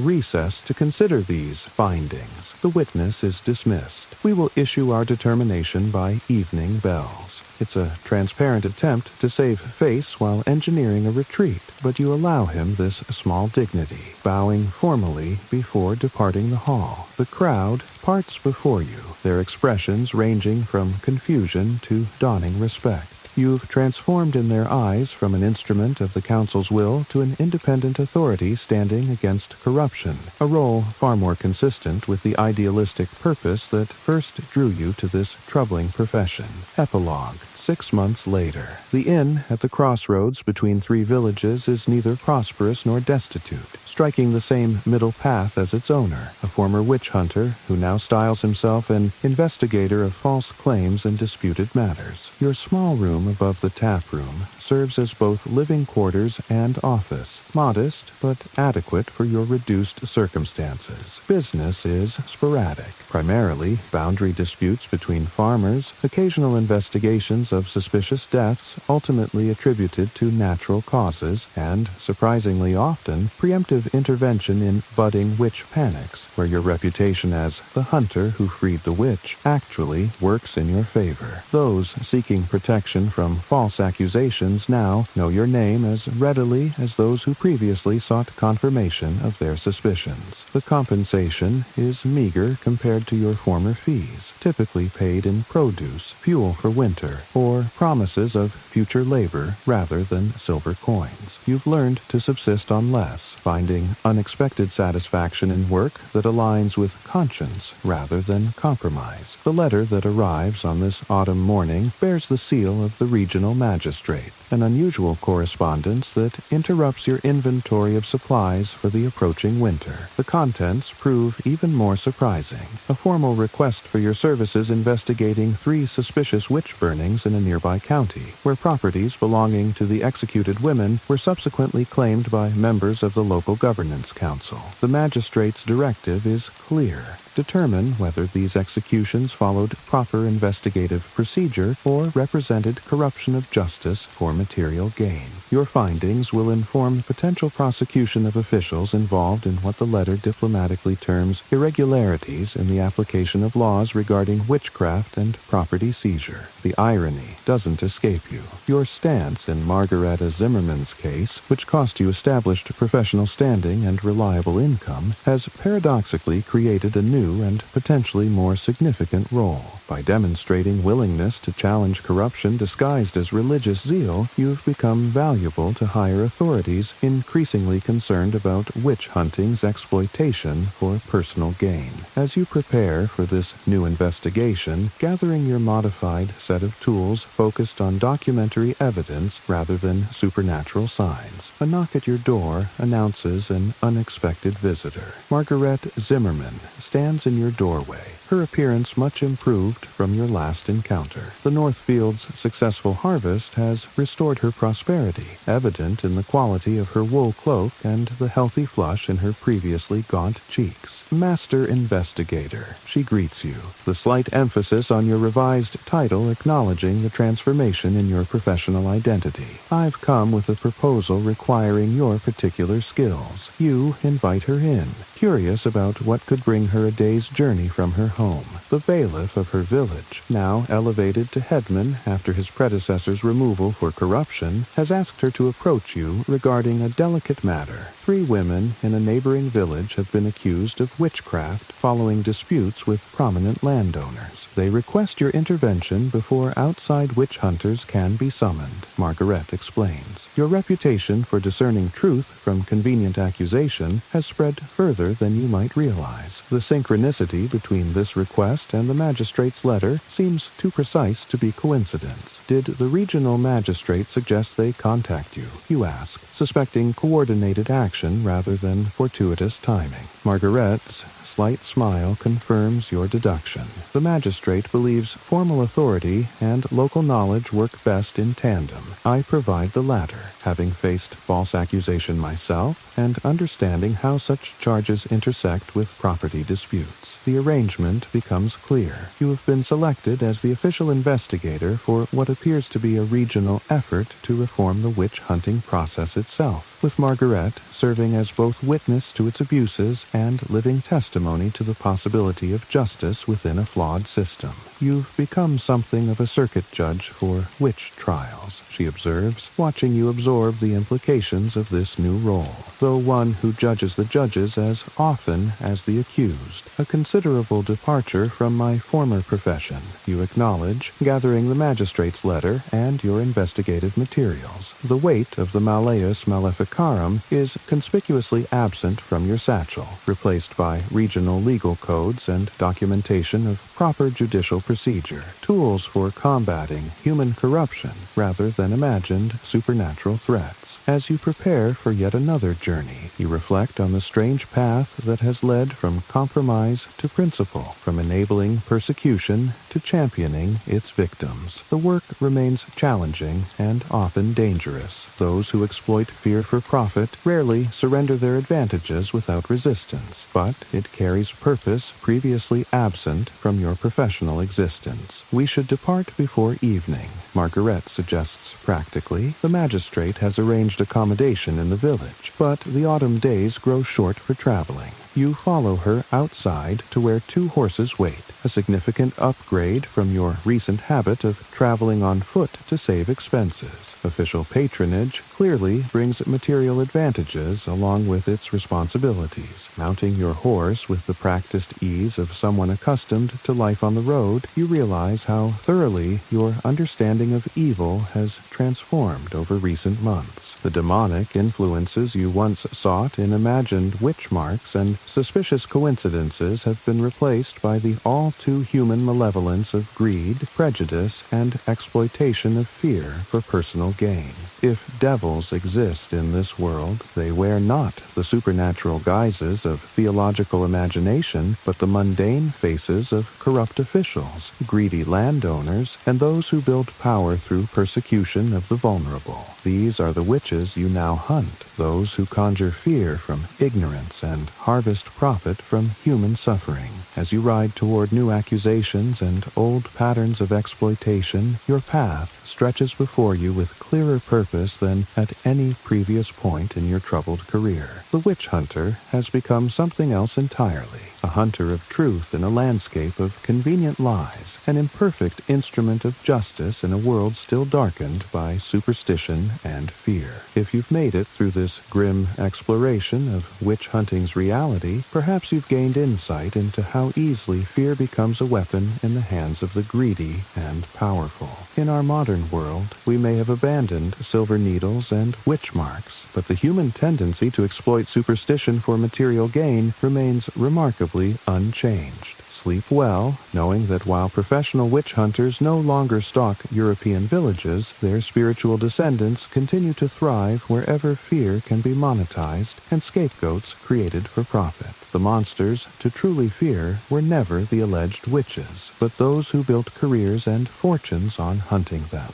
recess to consider these findings. The witness is dismissed. We will issue our determination by evening bells. It's a transparent attempt to save face while engineering a retreat, but you allow him this small dignity, bowing formally before departing the hall. The crowd parts before you, their expressions ranging from confusion to dawning respect. You've transformed in their eyes from an instrument of the council's will to an independent authority standing against corruption, a role far more consistent with the idealistic purpose that first drew you to this troubling profession. Epilogue. 6 months later. The inn at the crossroads between three villages is neither prosperous nor destitute, striking the same middle path as its owner, a former witch hunter who now styles himself an investigator of false claims and disputed matters. Your small room above the tap room serves as both living quarters and office, modest but adequate for your reduced circumstances. Business is sporadic, primarily boundary disputes between farmers, occasional investigations of suspicious deaths ultimately attributed to natural causes, and, surprisingly often, preemptive intervention in budding witch panics, where your reputation as the hunter who freed the witch actually works in your favor. Those seeking protection from false accusations now know your name as readily as those who previously sought confirmation of their suspicions. The compensation is meager compared to your former fees, typically paid in produce, fuel for winter, or promises of future labor rather than silver coins. You've learned to subsist on less, finding unexpected satisfaction in work that aligns with conscience rather than compromise. The letter that arrives on this autumn morning bears the seal of the regional magistrate, an unusual correspondence that interrupts your inventory of supplies for the approaching winter. The contents prove even more surprising. A formal request for your services investigating 3 suspicious witch burnings in a nearby county, where properties belonging to the executed women were subsequently claimed by members of the local governance council. The magistrate's directive is clear. Determine whether these executions followed proper investigative procedure or represented corruption of justice for material gain. Your findings will inform potential prosecution of officials involved in what the letter diplomatically terms irregularities in the application of laws regarding witchcraft and property seizure. The irony doesn't escape you. Your stance in Margareta Zimmerman's case, which cost you established professional standing and reliable income, has paradoxically created a new and potentially more significant role. By demonstrating willingness to challenge corruption disguised as religious zeal, you've become valuable to higher authorities increasingly concerned about witch hunting's exploitation for personal gain. As you prepare for this new investigation, gathering your modified set of tools focused on documentary evidence rather than supernatural signs, a knock at your door announces an unexpected visitor. Margaret Zimmerman stands in your doorway, her appearance much improved from your last encounter. The Northfield's successful harvest has restored her prosperity, evident in the quality of her wool cloak and the healthy flush in her previously gaunt cheeks. Master Investigator, she greets you, the slight emphasis on your revised title acknowledging the transformation in your professional identity. I've come with a proposal requiring your particular skills. You invite her in, curious about what could bring her a day's journey from her home. The bailiff of her village, now elevated to headman after his predecessor's removal for corruption, has asked her to approach you regarding a delicate matter. 3 women in a neighboring village have been accused of witchcraft following disputes with prominent landowners. They request your intervention before outside witch hunters can be summoned, Margaret explains. Your reputation for discerning truth from convenient accusation has spread further than you might realize. The synchronicity between this request and the magistrate's letter seems too precise to be coincidence. Did the regional magistrate suggest they contact you? You ask, suspecting coordinated action rather than fortuitous timing. Margaret's slight smile confirms your deduction. The magistrate believes formal authority and local knowledge work best in tandem. I provide the latter, having faced false accusation myself and understanding how such charges intersect with property disputes. The arrangement becomes clear. You have been selected as the official investigator for what appears to be a regional effort to reform the witch hunting process itself, with Margaret serving as both witness to its abuses and living testimony to the possibility of justice within a flawed system. You've become something of a circuit judge for witch trials, she observes, watching you absorb the implications of this new role, though one who judges the judges as often as the accused, a considerable departure from my former profession, you acknowledge, gathering the magistrate's letter and your investigative materials. The weight of the Malleus Maleficarum is conspicuously absent from your satchel, replaced by regional legal codes and documentation of proper judicial procedure, tools for combating human corruption rather than imagined supernatural threats. As you prepare for yet another journey, you reflect on the strange path that has led from compromise to principle, from enabling persecution to championing its victims. The work remains challenging and often dangerous. Those who exploit fear for profit rarely surrender their advantages without resistance, but it carries purpose previously absent from your professional existence. We should depart before evening, Margaret suggests practically. The magistrate has arranged accommodation in the village, but the autumn days grow short for traveling. You follow her outside to where 2 horses wait, a significant upgrade from your recent habit of traveling on foot to save expenses. Official patronage clearly brings material advantages along with its responsibilities. Mounting your horse with the practiced ease of someone accustomed to life on the road, you realize how thoroughly your understanding of evil has transformed over recent months. The demonic influences you once sought in imagined witch marks and suspicious coincidences have been replaced by the all-too-human malevolence of greed, prejudice, and exploitation of fear for personal gain. If devils exist in this world, they wear not the supernatural guises of theological imagination, but the mundane faces of corrupt officials, greedy landowners, and those who build power through persecution of the vulnerable. These are the witches you now hunt, those who conjure fear from ignorance and harvest profit from human suffering. As you ride toward new accusations and old patterns of exploitation, your path stretches before you with clearer purpose than at any previous point in your troubled career. The witch hunter has become something else entirely, a hunter of truth in a landscape of convenient lies, an imperfect instrument of justice in a world still darkened by superstition and fear. If you've made it through this grim exploration of witch hunting's reality, perhaps you've gained insight into how easily fear becomes a weapon in the hands of the greedy and powerful. In our modern world, we may have abandoned silver needles and witch marks, but the human tendency to exploit superstition for material gain remains remarkably unchanged. Sleep well, knowing that while professional witch hunters no longer stalk European villages, their spiritual descendants continue to thrive wherever fear can be monetized and scapegoats created for profit. The monsters to truly fear were never the alleged witches, but those who built careers and fortunes on hunting them.